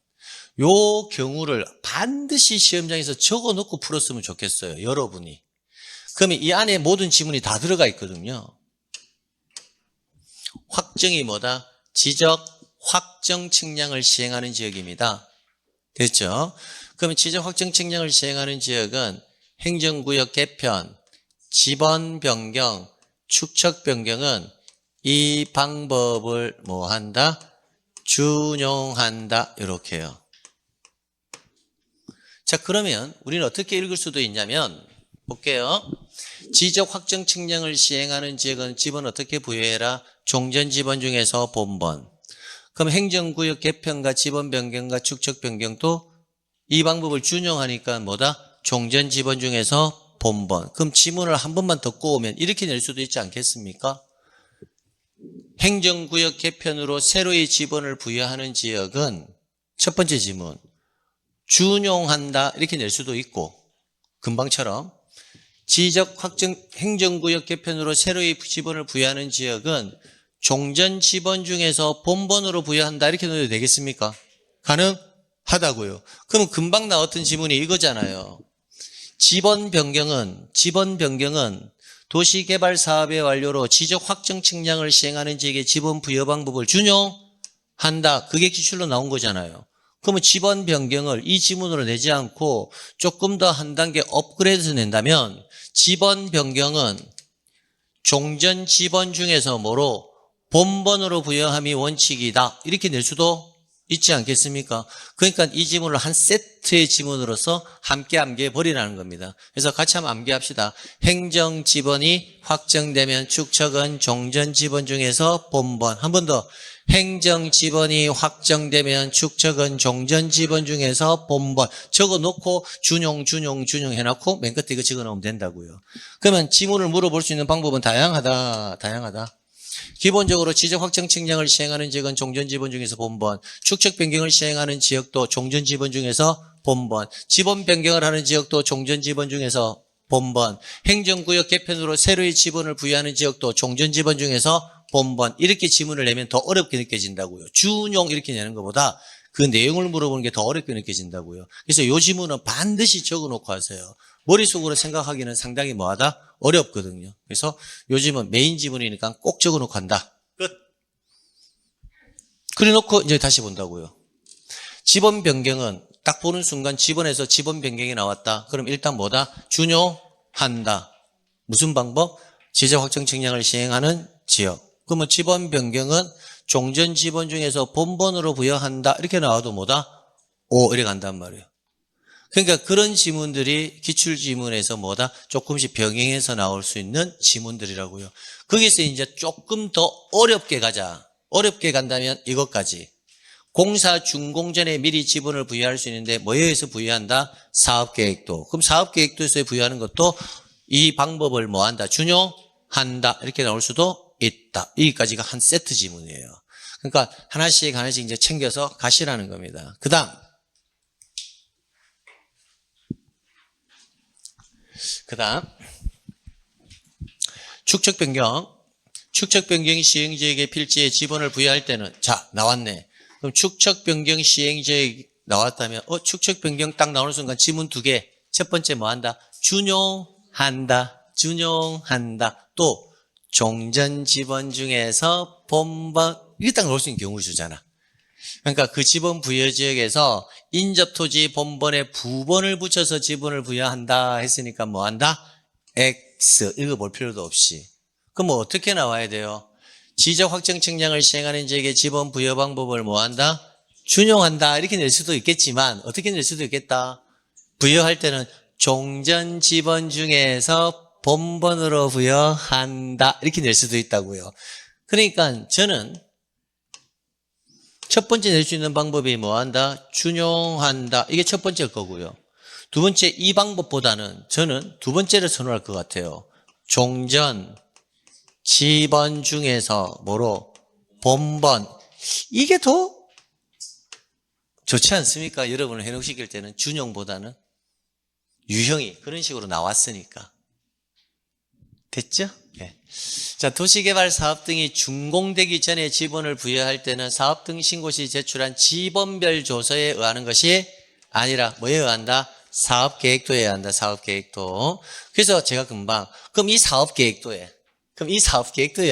요 경우를 반드시 시험장에서 적어놓고 풀었으면 좋겠어요. 여러분이. 그러면 이 안에 모든 지문이 다 들어가 있거든요. 확정이 뭐다? 지적 확정 측량을 시행하는 지역입니다. 됐죠? 그러면 지적 확정 측량을 시행하는 지역은 행정구역 개편, 지번 변경, 축척 변경은 이 방법을 뭐 한다? 준용한다. 이렇게요. 자, 그러면 우리는 어떻게 읽을 수도 있냐면 볼게요. 지적 확정 측량을 시행하는 지역은 지번 어떻게 부여해라? 종전 지번 중에서 본번. 그럼 행정구역 개편과 지번 변경과 축척 변경도 이 방법을 준용하니까 뭐다? 종전 지번 중에서 본번. 그럼 지문을 한 번만 더 꼬우면 이렇게 낼 수도 있지 않겠습니까? 행정구역 개편으로 새로이 지번을 부여하는 지역은 첫 번째 지문 준용한다 이렇게 낼 수도 있고 금방처럼 지적 확정 행정구역 개편으로 새로이 지번을 부여하는 지역은 종전 지번 중에서 본번으로 부여한다 이렇게 넣어도 되겠습니까? 가능하다고요. 그럼 금방 나왔던 지문이 이거잖아요. 지번 변경은 도시개발 사업의 완료로 지적 확정 측량을 시행하는 지역의 지번 부여 방법을 준용한다. 그게 기출로 나온 거잖아요. 그러면 지번 변경을 이 지문으로 내지 않고 조금 더 한 단계 업그레이드해서 낸다면 지번 변경은 종전 지번 중에서 뭐로 본번으로 부여함이 원칙이다. 이렇게 낼 수도 있지 않겠습니까? 그러니까 이 지문을 한 세트의 지문으로서 함께 암기해 버리라는 겁니다. 그래서 같이 한번 암기합시다. 행정 지번이 확정되면 축척은 종전 지번 중에서 본번. 한 번 더. 행정 지번이 확정되면 축척은 종전 지번 중에서 본번. 적어놓고 준용 해놓고 맨 끝에 이거 적어놓으면 된다고요. 그러면 지문을 물어볼 수 있는 방법은 다양하다. 기본적으로 지적 확정 측량을 시행하는 지역은 종전 지번 중에서 본번, 축척 변경을 시행하는 지역도 종전 지번 중에서 본번, 지번 변경을 하는 지역도 종전 지번 중에서 본번, 행정구역 개편으로 새로이 지번을 부여하는 지역도 종전 지번 중에서 본번. 이렇게 지문을 내면 더 어렵게 느껴진다고요. 준용 이렇게 내는 것보다 그 내용을 물어보는 게 더 어렵게 느껴진다고요. 그래서 이 지문은 반드시 적어놓고 하세요. 머릿속으로 생각하기는 상당히 뭐하다? 어렵거든요. 그래서 요즘은 메인 지문이니까 꼭 적어놓고 한다. 끝. 그래놓고 이제 다시 본다고요. 지번 변경은 딱 보는 순간 지번에서 지번 변경이 나왔다. 그럼 일단 뭐다? 준용한다. 무슨 방법? 지적 확정 측량을 시행하는 지역. 그러면 지번 변경은 종전 지번 중에서 본번으로 부여한다. 이렇게 나와도 뭐다? 오, 이렇게 간단 말이에요. 그러니까 그런 지문들이 기출지문에서 뭐다? 조금씩 병행해서 나올 수 있는 지문들이라고요. 거기서 이제 조금 더 어렵게 가자. 어렵게 간다면 이것까지. 공사 준공 전에 미리 지분을 부여할 수 있는데 뭐에 의해서 부여한다? 사업계획도. 그럼 사업계획도에서 부여하는 것도 이 방법을 뭐한다? 준용한다. 이렇게 나올 수도 있다. 여기까지가 한 세트 지문이에요. 그러니까 하나씩 이제 챙겨서 가시라는 겁니다. 그 다음 축척 변경 시행지역의 필지에 지번을 부여할 때는 자 나왔네. 그럼 축척 변경 시행지역 나왔다면 축척 변경 딱 나오는 순간 지문 두 개. 첫 번째 뭐한다? 준용한다. 또 종전 지번 중에서 본번 이게 딱 나올 수 있는 경우 수잖아. 그러니까 그 지번 부여 지역에서 인접토지 본번에 부번을 붙여서 지번을 부여한다 했으니까 뭐한다? X 읽어볼 필요도 없이. 그럼 뭐 어떻게 나와야 돼요? 지적 확정 측량을 시행하는 지역의 지번 부여 방법을 뭐한다? 준용한다 이렇게 낼 수도 있겠지만 어떻게 낼 수도 있겠다. 부여할 때는 종전 지번 중에서 본번으로 부여한다 이렇게 낼 수도 있다고요. 그러니까 저는 첫 번째 낼 수 있는 방법이 뭐한다? 준용한다. 이게 첫 번째 거고요. 두 번째 이 방법보다는 저는 두 번째를 선호할 것 같아요. 종전 지번 중에서 뭐로? 본번. 이게 더 좋지 않습니까? 여러분을 해놓으시킬 때는 준용보다는 유형이 그런 식으로 나왔으니까. 됐죠? 네. 자, 도시개발 사업 등이 준공되기 전에 지번을 부여할 때는 사업 등 신고 시 제출한 지번별 조서에 의하는 것이 아니라 뭐에 의한다? 사업계획도에 의한다. 사업계획도. 그래서 제가 금방 그럼 이 사업계획도에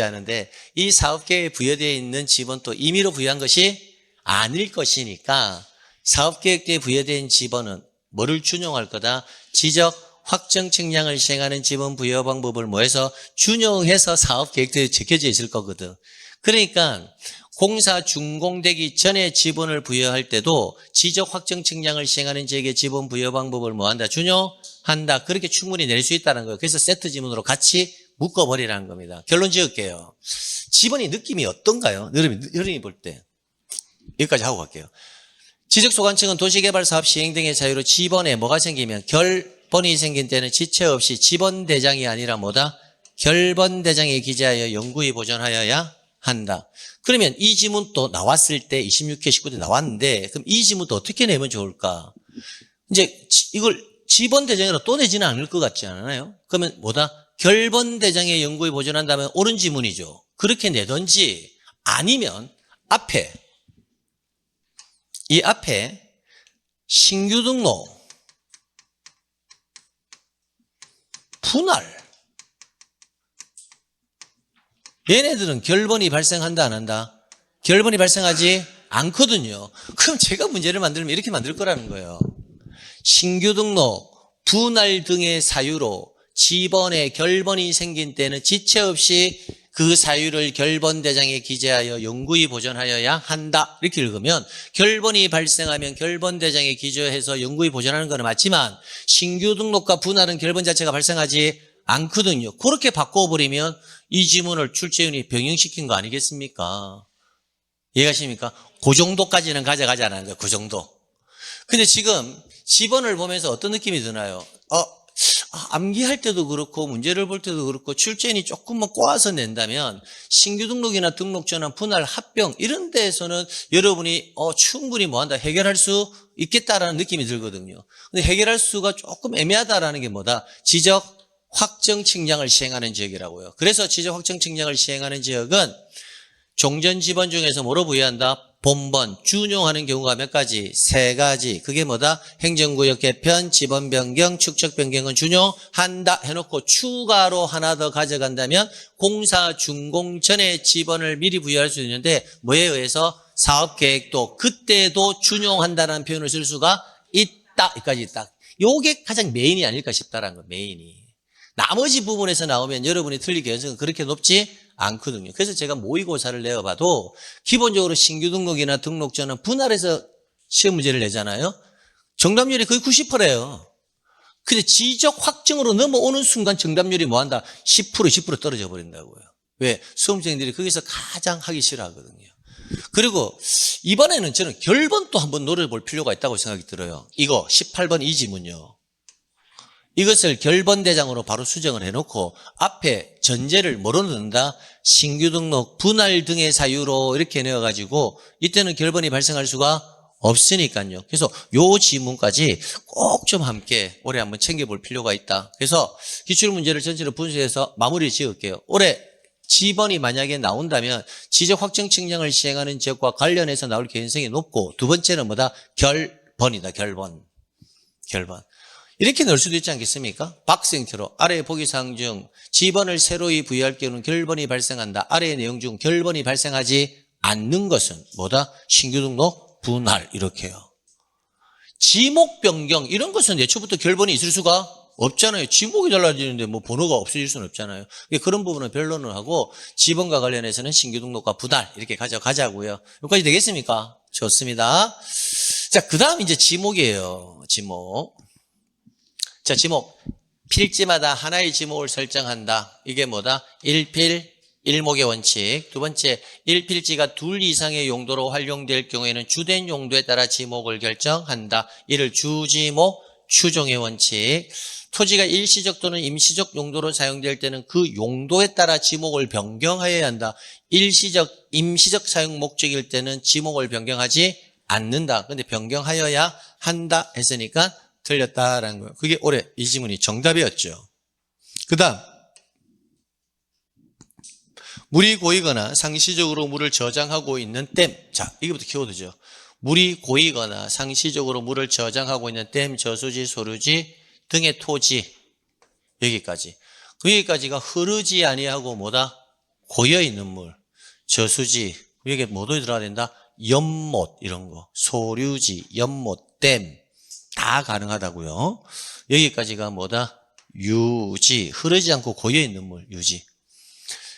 하는데 이 사업계획에 부여되어 있는 지번도 임의로 부여한 것이 아닐 것이니까 사업계획도에 부여된 지번은 뭐를 준용할 거다? 지적 확정 측량을 시행하는 지번 부여 방법을 뭐해서 준용해서 사업계획도에 적혀져 있을 거거든. 그러니까 공사 준공되기 전에 지분을 부여할 때도 지적 확정 측량을 시행하는 지역의 지분 부여 방법을 뭐한다? 준용한다. 그렇게 충분히 낼 수 있다는 거예요. 그래서 세트 지문으로 같이 묶어버리라는 겁니다. 결론 지을게요. 지분이 느낌이 어떤가요? 여러분이 볼 때. 여기까지 하고 갈게요. 지적소관청은 도시개발사업 시행 등의 사유로 지번에 뭐가 생기면 결번이 생긴 때는 지체 없이 지번대장이 아니라 뭐다? 결번대장에 기재하여 영구히 보존하여야 한다. 그러면 이 지문도 나왔을 때 26회 19대 나왔는데 그럼 이 지문도 어떻게 내면 좋을까? 이제 이걸 지번대장으로 또 내지는 않을 것 같지 않아요? 그러면 뭐다? 결번대장에 영구히 보존한다면 옳은 지문이죠. 그렇게 내던지 아니면 이 앞에 신규 등록, 분할 얘네들은 결번이 발생한다 안 한다? 결번이 발생하지 않거든요. 그럼 제가 문제를 만들면 이렇게 만들 거라는 거예요. 신규 등록, 분할 등의 사유로 지번에 결번이 생긴 때는 지체 없이 그 사유를 결번대장에 기재하여 영구히 보존하여야 한다. 이렇게 읽으면 결번이 발생하면 결번대장에 기재해서 영구히 보존하는 건 맞지만 신규 등록과 분할은 결번 자체가 발생하지 않거든요. 그렇게 바꿔버리면 이 지문을 출제위원이 병행시킨 거 아니겠습니까? 이해가십니까? 그 정도까지는 가져가자는 거예요. 그 정도. 근데 지금 지번을 보면서 어떤 느낌이 드나요? 암기할 때도 그렇고 문제를 볼 때도 그렇고 출제인이 조금만 꼬아서 낸다면 신규 등록이나 등록 전환, 분할, 합병 이런 데에서는 여러분이 충분히 뭐한다 해결할 수 있겠다라는 느낌이 들거든요. 근데 해결할 수가 조금 애매하다라는 게 뭐다? 지적 확정 측량을 시행하는 지역이라고요. 그래서 지적 확정 측량을 시행하는 지역은 종전 지번 중에서 뭐로 부여한다? 본번, 준용하는 경우가 몇 가지? 3가지. 그게 뭐다? 행정구역 개편, 지번 변경, 축척 변경은 준용한다 해놓고 추가로 하나 더 가져간다면 공사 준공 전에 지번을 미리 부여할 수 있는데 뭐에 의해서? 사업계획도 그때도 준용한다는 표현을 쓸 수가 있다. 여기까지 있다. 요게 가장 메인이 아닐까 싶다라는 거, 메인이. 나머지 부분에서 나오면 여러분이 틀릴 가능성은 그렇게 높지 않거든요. 그래서 제가 모의고사를 내어봐도 기본적으로 신규 등록이나 등록 전환 분할해서 시험 문제를 내잖아요. 정답률이 거의 90%예요. 근데 지적 확정으로 넘어오는 순간 정답률이 뭐한다? 10% 떨어져 버린다고요. 왜? 수험생들이 거기서 가장 하기 싫어하거든요. 그리고 이번에는 저는 결번도 한번 노려볼 필요가 있다고 생각이 들어요. 이거 18번 이 지문요. 이것을 결번대장으로 바로 수정을 해놓고 앞에 전제를 뭐로 넣는다? 신규 등록, 분할 등의 사유로 이렇게 넣어가지고 이때는 결번이 발생할 수가 없으니까요. 그래서 요 지문까지 꼭 좀 함께 올해 한번 챙겨볼 필요가 있다. 그래서 기출문제를 전체로 분석해서 마무리 지을게요. 올해 지번이 만약에 나온다면 지적 확정 측량을 시행하는 지역과 관련해서 나올 개연성이 높고 두 번째는 뭐다? 결번이다. 결번. 이렇게 넣을 수도 있지 않겠습니까? 박스 형태로 아래 보기사항 중 지번을 새로이 부여할 경우는 결번이 발생한다. 아래의 내용 중 결번이 발생하지 않는 것은 뭐다? 신규 등록, 분할 이렇게요. 지목 변경 이런 것은 애초부터 결번이 있을 수가 없잖아요. 지목이 달라지는데 뭐 번호가 없어질 수는 없잖아요. 그런 부분은 변론을 하고 지번과 관련해서는 신규 등록과 분할 이렇게 가자고요. 여기까지 되겠습니까? 좋습니다. 자, 그 다음 이제 지목이에요. 지목. 자, 지목. 필지마다 하나의 지목을 설정한다. 이게 뭐다? 일필, 일목의 원칙. 두 번째, 일필지가 둘 이상의 용도로 활용될 경우에는 주된 용도에 따라 지목을 결정한다. 이를 주지목, 추종의 원칙. 토지가 일시적 또는 임시적 용도로 사용될 때는 그 용도에 따라 지목을 변경하여야 한다. 일시적, 임시적 사용 목적일 때는 지목을 변경하지 않는다. 근데 변경하여야 한다 했으니까 틀렸다라는 거예요. 그게 올해 이 지문이 정답이었죠. 그 다음 물이 고이거나 상시적으로 물을 저장하고 있는 댐. 자, 이게부터 키워드죠. 물이 고이거나 상시적으로 물을 저장하고 있는 댐, 저수지, 소류지 등의 토지. 여기까지. 여기까지가 흐르지 아니하고 뭐다? 고여있는 물. 저수지. 여기에 뭐도 들어가야 된다? 연못 이런 거. 소류지, 연못, 댐. 다 가능하다고요. 여기까지가 뭐다? 유지. 흐르지 않고 고여있는 물, 유지.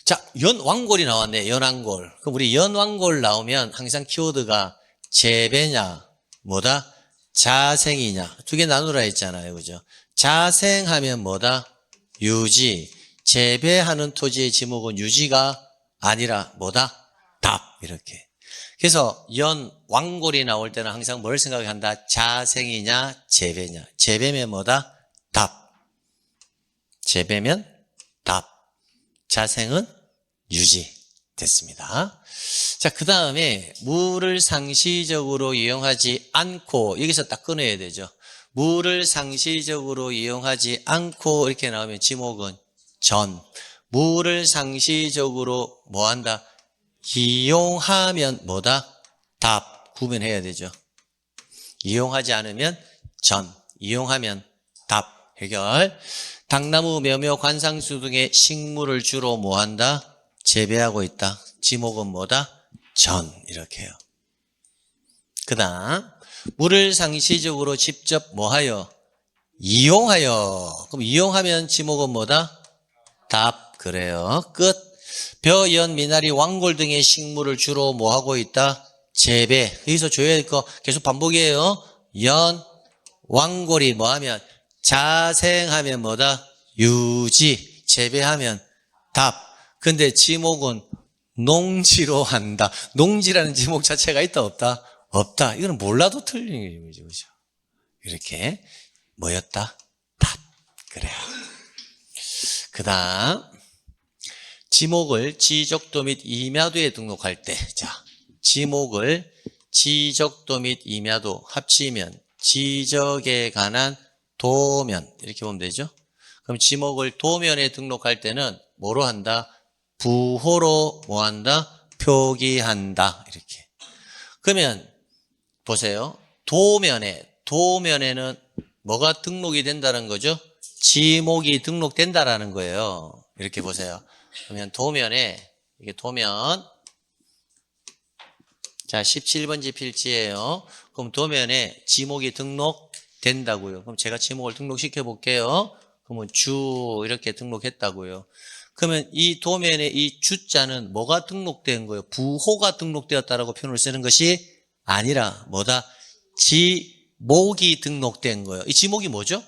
자, 연왕골이 나왔네. 연왕골. 그럼 우리 연왕골 나오면 항상 키워드가 재배냐, 뭐다? 자생이냐. 두 개 나누라 했잖아요. 그죠? 자생하면 뭐다? 유지. 재배하는 토지의 지목은 유지가 아니라 뭐다? 답. 이렇게. 그래서 연왕골이 나올 때는 항상 뭘 생각한다? 자생이냐, 재배냐. 재배면 뭐다? 답. 재배면 답. 자생은 유지. 됐습니다. 자, 그 다음에 물을 상시적으로 이용하지 않고, 여기서 딱 끊어야 되죠. 물을 상시적으로 이용하지 않고 이렇게 나오면 지목은 전. 물을 상시적으로 뭐한다? 이용하면 뭐다? 답. 구분해야 되죠. 이용하지 않으면 전. 이용하면 답. 해결. 당나무, 묘묘, 관상수 등의 식물을 주로 뭐한다? 재배하고 있다. 지목은 뭐다? 전. 이렇게요. 그 다음 물을 상시적으로 직접 뭐하여? 이용하여. 그럼 이용하면 지목은 뭐다? 답. 그래요. 끝. 벼, 연, 미나리, 왕골 등의 식물을 주로 뭐하고 있다? 재배. 여기서 줘야 될 거 계속 반복이에요. 연, 왕골이 뭐하면? 자생하면 뭐다? 유지. 재배하면 답. 근데 지목은 농지로 한다. 농지라는 지목 자체가 있다 없다? 없다. 이거는 몰라도 틀린 의미죠. 그죠? 이렇게 뭐였다? 답. 그래요. 그 다음 지목을 지적도 및 임야도에 등록할 때, 자, 지목을 지적도 및 임야도 합치면 지적에 관한 도면 이렇게 보면 되죠. 그럼 지목을 도면에 등록할 때는 뭐로 한다? 부호로 뭐한다? 표기한다. 이렇게. 그러면 보세요. 도면에는 뭐가 등록이 된다는 거죠? 지목이 등록된다라는 거예요. 이렇게 보세요. 그러면 도면에, 이게 도면, 자, 17번지 필지예요. 그럼 도면에 지목이 등록된다고요. 그럼 제가 지목을 등록시켜 볼게요. 그러면 주 이렇게 등록했다고요. 그러면 이 도면에 이 주자는 뭐가 등록된 거예요? 부호가 등록되었다라고 표현을 쓰는 것이 아니라 뭐다? 지목이 등록된 거예요. 이 지목이 뭐죠?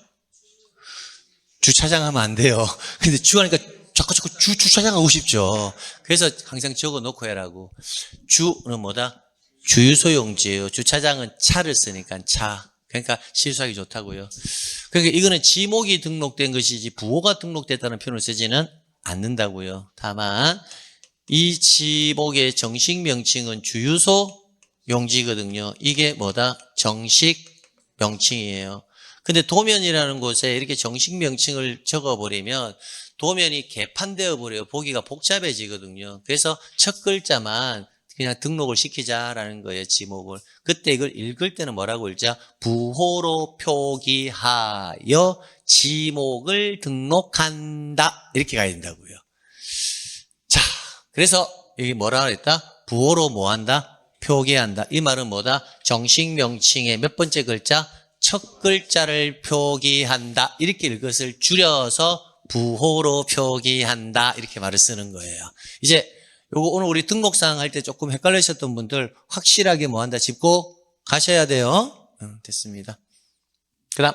주차장 하면 안 돼요. 근데 주하니까 자꾸 주차장 하고 싶죠. 그래서 항상 적어 놓고 해라고. 주는 뭐다? 주유소용지예요. 주차장은 차를 쓰니까 차. 그러니까 실수하기 좋다고요. 그러니까 이거는 지목이 등록된 것이지 부호가 등록됐다는 표현을 쓰지는 않는다고요. 다만 이 지목의 정식 명칭은 주유소 용지거든요. 이게 뭐다? 정식 명칭이에요. 근데 도면이라는 곳에 이렇게 정식 명칭을 적어버리면 도면이 개판되어 버려요. 보기가 복잡해지거든요. 그래서 첫 글자만 그냥 등록을 시키자라는 거예요. 지목을. 그때 이걸 읽을 때는 뭐라고 읽자? 부호로 표기하여 지목을 등록한다. 이렇게 가야 된다고요. 자, 그래서 여기 뭐라 그랬다? 부호로 뭐한다? 표기한다. 이 말은 뭐다? 정식 명칭의 몇 번째 글자? 첫 글자를 표기한다. 이렇게 이것을 줄여서 부호로 표기한다. 이렇게 말을 쓰는 거예요. 이제 요거 오늘 우리 등록사항 할 때 조금 헷갈리셨던 분들 확실하게 뭐한다? 짚고 가셔야 돼요. 됐습니다. 그 다음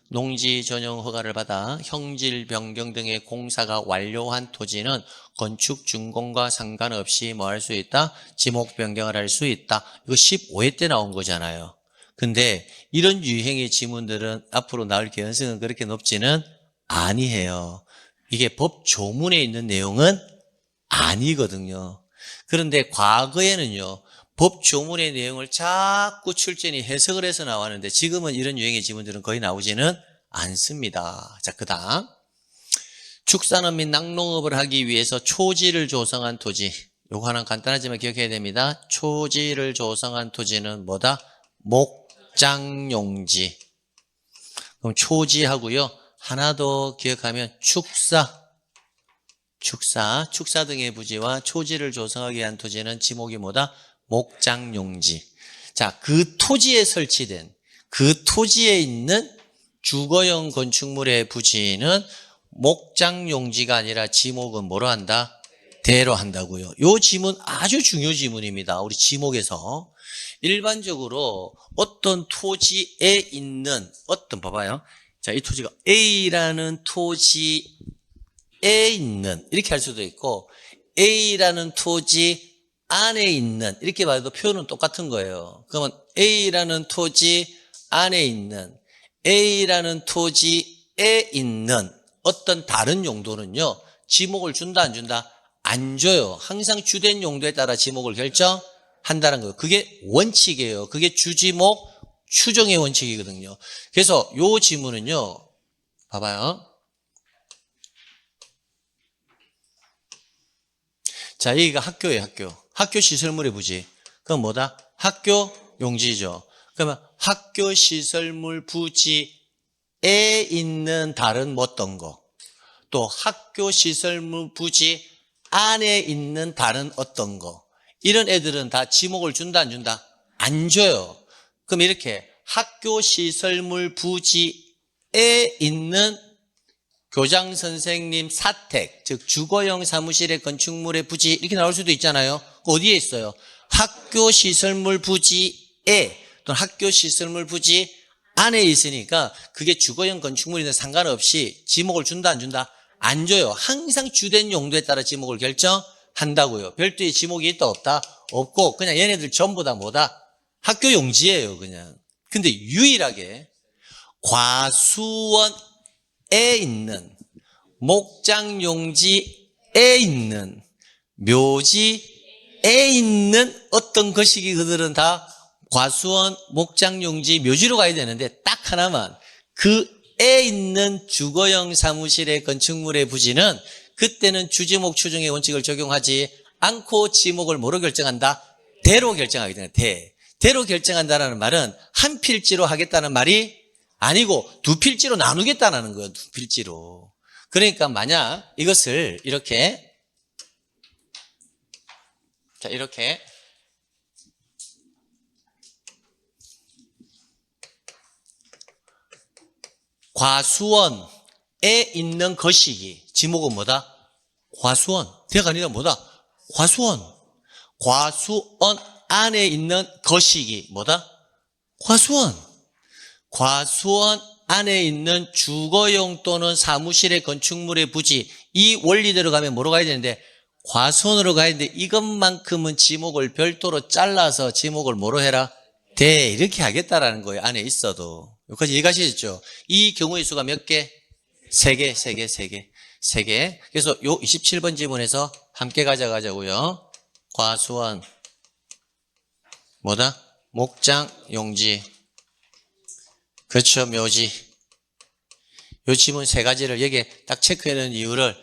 농지 전용 허가를 받아 형질 변경 등의 공사가 완료한 토지는 건축 준공과 상관없이 뭐 할 수 있다? 지목 변경을 할 수 있다. 이거 15회 때 나온 거잖아요. 근데 이런 유형의 지문들은 앞으로 나올 개연성은 그렇게 높지는 아니해요. 이게 법 조문에 있는 내용은 아니거든요. 그런데 과거에는요, 법 조문의 내용을 자꾸 출제니 해석을 해서 나왔는데 지금은 이런 유형의 지문들은 거의 나오지는 않습니다. 자, 그 다음 축산업 및 낙농업을 하기 위해서 초지를 조성한 토지. 요거 하나 간단하지만 기억해야 됩니다. 초지를 조성한 토지는 뭐다? 목장용지. 그럼 초지하고요. 하나 더 기억하면 축사 등의 부지와 초지를 조성하기 위한 토지는 지목이 뭐다? 목장용지. 자, 그 토지에 설치된, 그 토지에 있는 주거용 건축물의 부지는 목장용지가 아니라 지목은 뭐로 한다? 대로 한다고요. 요 지문 아주 중요 지문입니다. 우리 지목에서. 일반적으로 어떤 토지에 있는 봐봐요. 자, 이 토지가 A라는 토지에 있는 이렇게 할 수도 있고 A라는 토지 안에 있는 이렇게 봐도 표현은 똑같은 거예요. 그러면 A라는 토지 안에 있는 A라는 토지에 있는 어떤 다른 용도는요. 지목을 준다 안 준다? 안 줘요. 항상 주된 용도에 따라 지목을 결정한다는 거예요. 그게 원칙이에요. 그게 주지목 추정의 원칙이거든요. 그래서 요 지문은요. 봐봐요. 자, 여기가 학교예요. 학교 시설물의 부지. 그럼 뭐다? 학교 용지죠. 그러면 학교 시설물 부지에 있는 다른 어떤 거. 또 학교 시설물 부지 안에 있는 다른 어떤 거. 이런 애들은 다 지목을 준다 안 준다? 안 줘요. 그럼 이렇게 학교 시설물 부지에 있는 교장 선생님 사택, 즉 주거용 사무실의 건축물의 부지 이렇게 나올 수도 있잖아요. 어디에 있어요? 학교 시설물 부지에 또는 학교 시설물 부지 안에 있으니까 그게 주거용 건축물이든 상관없이 지목을 준다 안 준다? 안 줘요. 항상 주된 용도에 따라 지목을 결정한다고요. 별도의 지목이 있다 없다? 없고 그냥 얘네들 전부 다 뭐다? 학교 용지예요 그냥. 근데 유일하게 과수원에 있는 목장 용지에 있는 묘지에 있는 어떤 거시기 그들은 다 과수원, 목장 용지, 묘지로 가야 되는데 딱 하나만 그에 있는 주거용 사무실의 건축물의 부지는 그때는 주지목 추정의 원칙을 적용하지 않고 지목을 뭐로 결정한다? 대로 결정하게 되는 대로 결정한다는 말은 한 필지로 하겠다는 말이 아니고 두 필지로 나누겠다는 거예요. 두 필지로. 그러니까 만약 이것을 이렇게 자 이렇게 과수원에 있는 거시기 지목은 뭐다? 과수원. 대가 아니라 뭐다? 과수원. 과수원 안에 있는 거시기 뭐다? 과수원. 과수원 안에 있는 주거용 또는 사무실의 건축물의 부지 이 원리대로 가면 뭐로 가야 되는데 과수원으로 가야 되는데 이것만큼은 지목을 별도로 잘라서 지목을 뭐로 해라? 대 이렇게 하겠다라는 거예요. 안에 있어도. 여기까지 이해가시겠죠? 이 경우의 수가 몇 개? 세 개. 그래서 요 27번 지문에서 함께 가져가자고요. 과수원 뭐다? 목장 용지 그렇죠. 묘지. 요 지문 세 가지를 여기에 딱 체크해놓은 이유를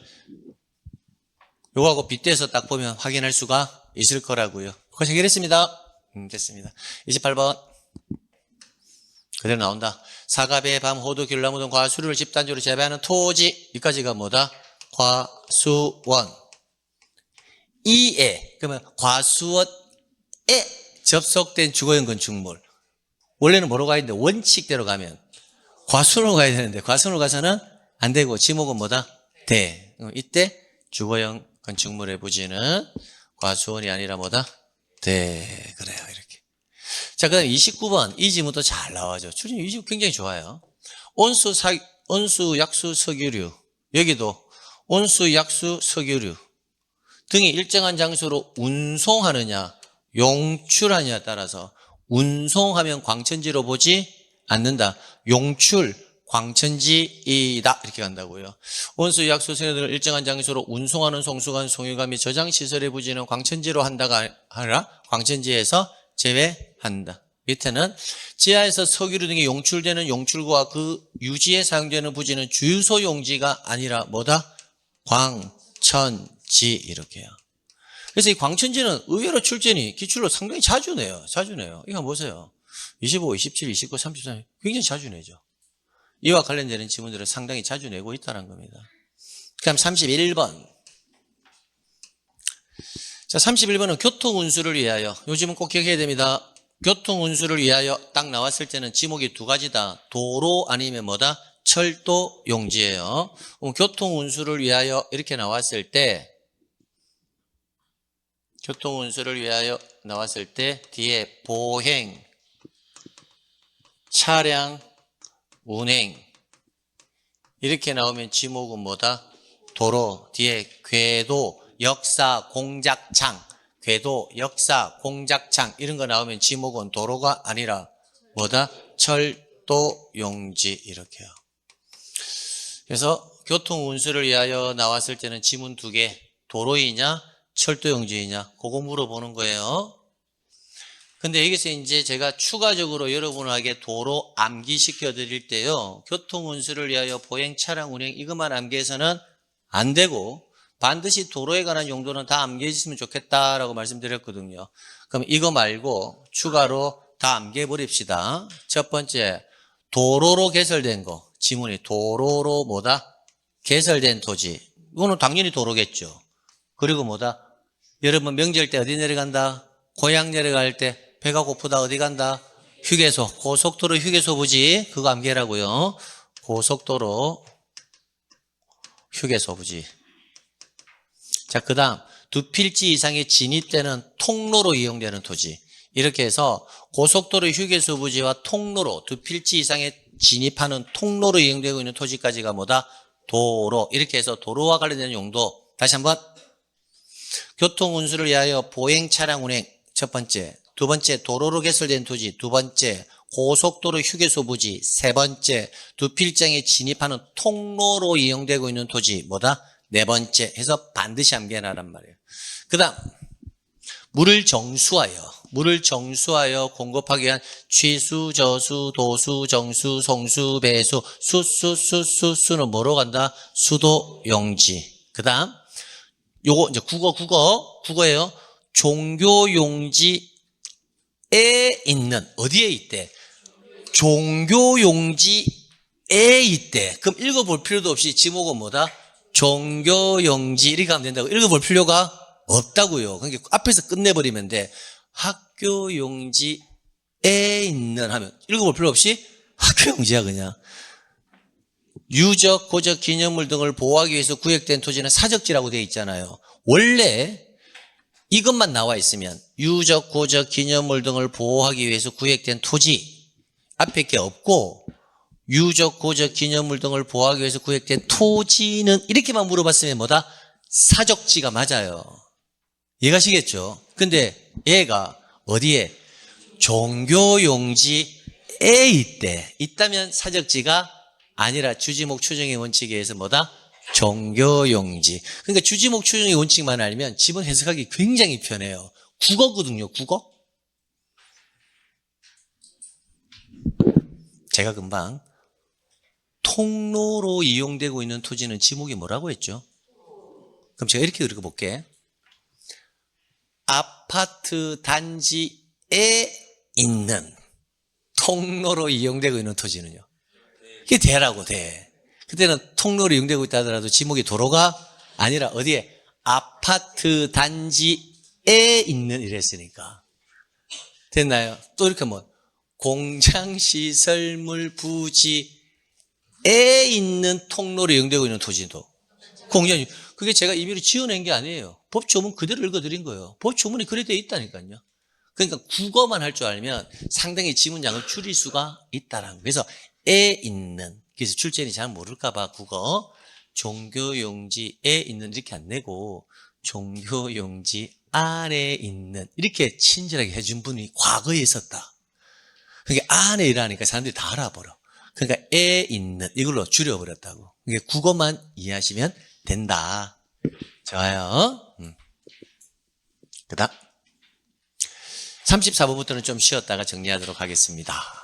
요거하고 빗대서 딱 보면 확인할 수가 있을 거라고요. 여기까지 해결했습니다. 됐습니다. 28번. 그대로 나온다. 사과배, 밤, 호두, 귤나무 등 과수류를 집단적으로 재배하는 토지. 여기까지가 뭐다? 과수원. 이에, 그러면 과수원에 접속된 주거용 건축물. 원래는 뭐로 가야 되는데 원칙대로 가면 과수원으로 가야 되는데 과수원으로 가서는 안 되고 지목은 뭐다? 대. 이때 주거용 건축물의 부지는 과수원이 아니라 뭐다? 대. 그래요. 이렇게. 자, 그 다음 29번. 이 지문도 잘 나와죠. 출연 이 지문 굉장히 좋아요. 온수, 약수, 석유류. 여기도 온수, 약수, 석유류 등이 일정한 장소로 운송하느냐, 용출하느냐에 따라서 운송하면 광천지로 보지 않는다. 용출, 광천지이다. 이렇게 간다고요. 온수, 약수, 석유류를 일정한 장소로 운송하는 송수관, 송유관 및 저장시설의 부지는 광천지로 한다가 아니라 광천지에서 제외한다. 밑에는 지하에서 석유류 등이 용출되는 용출구와 그 유지에 사용되는 부지는 주유소 용지가 아니라 뭐다? 광천지 이렇게요. 그래서 이 광천지는 의외로 출제니 기출로 상당히 자주 내요. 이거 한번 보세요. 25, 27, 29, 33 굉장히 자주 내죠. 이와 관련되는 지문들을 상당히 자주 내고 있다는 겁니다. 그다음 31번. 자, 31번은 교통운수를 위하여. 요즘은 꼭 기억해야 됩니다. 교통운수를 위하여 딱 나왔을 때는 지목이 두 가지다. 도로 아니면 뭐다? 철도 용지예요. 교통운수를 위하여 이렇게 나왔을 때 교통운수를 위하여 나왔을 때 뒤에 보행, 차량, 운행 이렇게 나오면 지목은 뭐다? 도로, 뒤에 궤도, 역사, 공작창, 궤도, 역사, 공작창 이런 거 나오면 지목은 도로가 아니라 뭐다? 철도, 용지 이렇게요. 그래서 교통운수를 위하여 나왔을 때는 지문 2개, 도로이냐 철도용지이냐 그거 물어보는 거예요. 근데 여기서 이제 제가 추가적으로 여러분에게 도로 암기시켜 드릴 때요, 교통운수를 위하여 보행, 차량, 운행 이것만 암기해서는 안 되고 반드시 도로에 관한 용도는 다 암기해 주시면 좋겠다라고 말씀드렸거든요. 그럼 이거 말고 추가로 다 암기해 버립시다. 첫 번째, 도로로 개설된 거. 지문이 도로로 뭐다? 개설된 토지. 이거는 당연히 도로겠죠. 그리고 뭐다? 여러분 명절 때 어디 내려간다? 고향 내려갈 때 배가 고프다 어디 간다? 휴게소. 고속도로 휴게소 부지. 그거 암기하라고요. 고속도로 휴게소 부지. 자, 그 다음 2필지 이상의 진입되는 통로로 이용되는 토지. 이렇게 해서 고속도로 휴게소 부지와 통로로 2필지 이상의 진입하는 통로로 이용되고 있는 토지까지가 뭐다? 도로. 이렇게 해서 도로와 관련된 용도. 다시 한번. 교통운수를 위하여 보행, 차량, 운행 첫 번째. 두 번째, 도로로 개설된 토지. 두 번째, 고속도로 휴게소 부지. 세 번째, 2필장에 진입하는 통로로 이용되고 있는 토지. 뭐다? 네 번째 해서 반드시 암기해라란 말이에요. 그 다음 물을 정수하여 공급하기 위한 취수, 저수, 도수, 정수, 송수, 배수, 수는 뭐로 간다? 수도, 용지. 그 다음 요거 이제 국어예요. 종교 용지에 있는, 어디에 있대? 종교 용지에 있대. 그럼 읽어볼 필요도 없이 지목은 뭐다? 종교 용지 이렇게 하면 된다고. 읽어볼 필요가 없다고요. 그러니까 앞에서 끝내버리면 돼. 학교 용지에 있는 하면 읽어볼 필요 없이 학교 용지야 그냥. 유적, 고적, 기념물 등을 보호하기 위해서 구획된 토지는 사적지라고 되어 있잖아요. 원래 이것만 나와 있으면 유적, 고적, 기념물 등을 보호하기 위해서 구획된 토지 앞에 게 없고 유적, 고적, 기념물 등을 보호하기 위해서 구획된 토지는 이렇게만 물어봤으면 뭐다? 사적지가 맞아요. 이해가시겠죠? 근데 얘가 어디에? 종교용지에 있대. 있다면 사적지가 아니라 주지목 추정의 원칙에 의해서 뭐다? 종교용지. 그러니까 주지목 추정의 원칙만 알면 지문 해석하기 굉장히 편해요. 국어거든요, 국어. 제가 금방 통로로 이용되고 있는 토지는 지목이 뭐라고 했죠? 그럼 제가 이렇게 읽어볼게. 아파트 단지에 있는 통로로 이용되고 있는 토지는요. 이게 대라고 돼. 그때는 통로로 이용되고 있다 하더라도 지목이 도로가 아니라 어디에? 아파트 단지에 있는 이랬으니까. 됐나요? 또 이렇게 하면 공장시설물 부지 에 있는 통로로 이용되고 있는 토지도 공연. 그게 제가 임의로 지어낸 게 아니에요. 법조문 그대로 읽어드린 거예요. 법조문이 그래 되어 있다니까요. 그러니까 국어만 할 줄 알면 상당히 지문량을 줄일 수가 있다라는 거예요. 그래서 에 있는, 그래서 출제인이 잘 모를까 봐 국어 종교용지에 있는 이렇게 안 내고 종교용지 안에 있는 이렇게 친절하게 해준 분이 과거에 있었다. 그러니까 안에 일하니까 사람들이 다 알아버려. 그러니까 에 있는 이걸로 줄여버렸다고. 그러니까 국어만 이해하시면 된다. 좋아요. 그 다음 34번부터는 좀 쉬었다가 정리하도록 하겠습니다.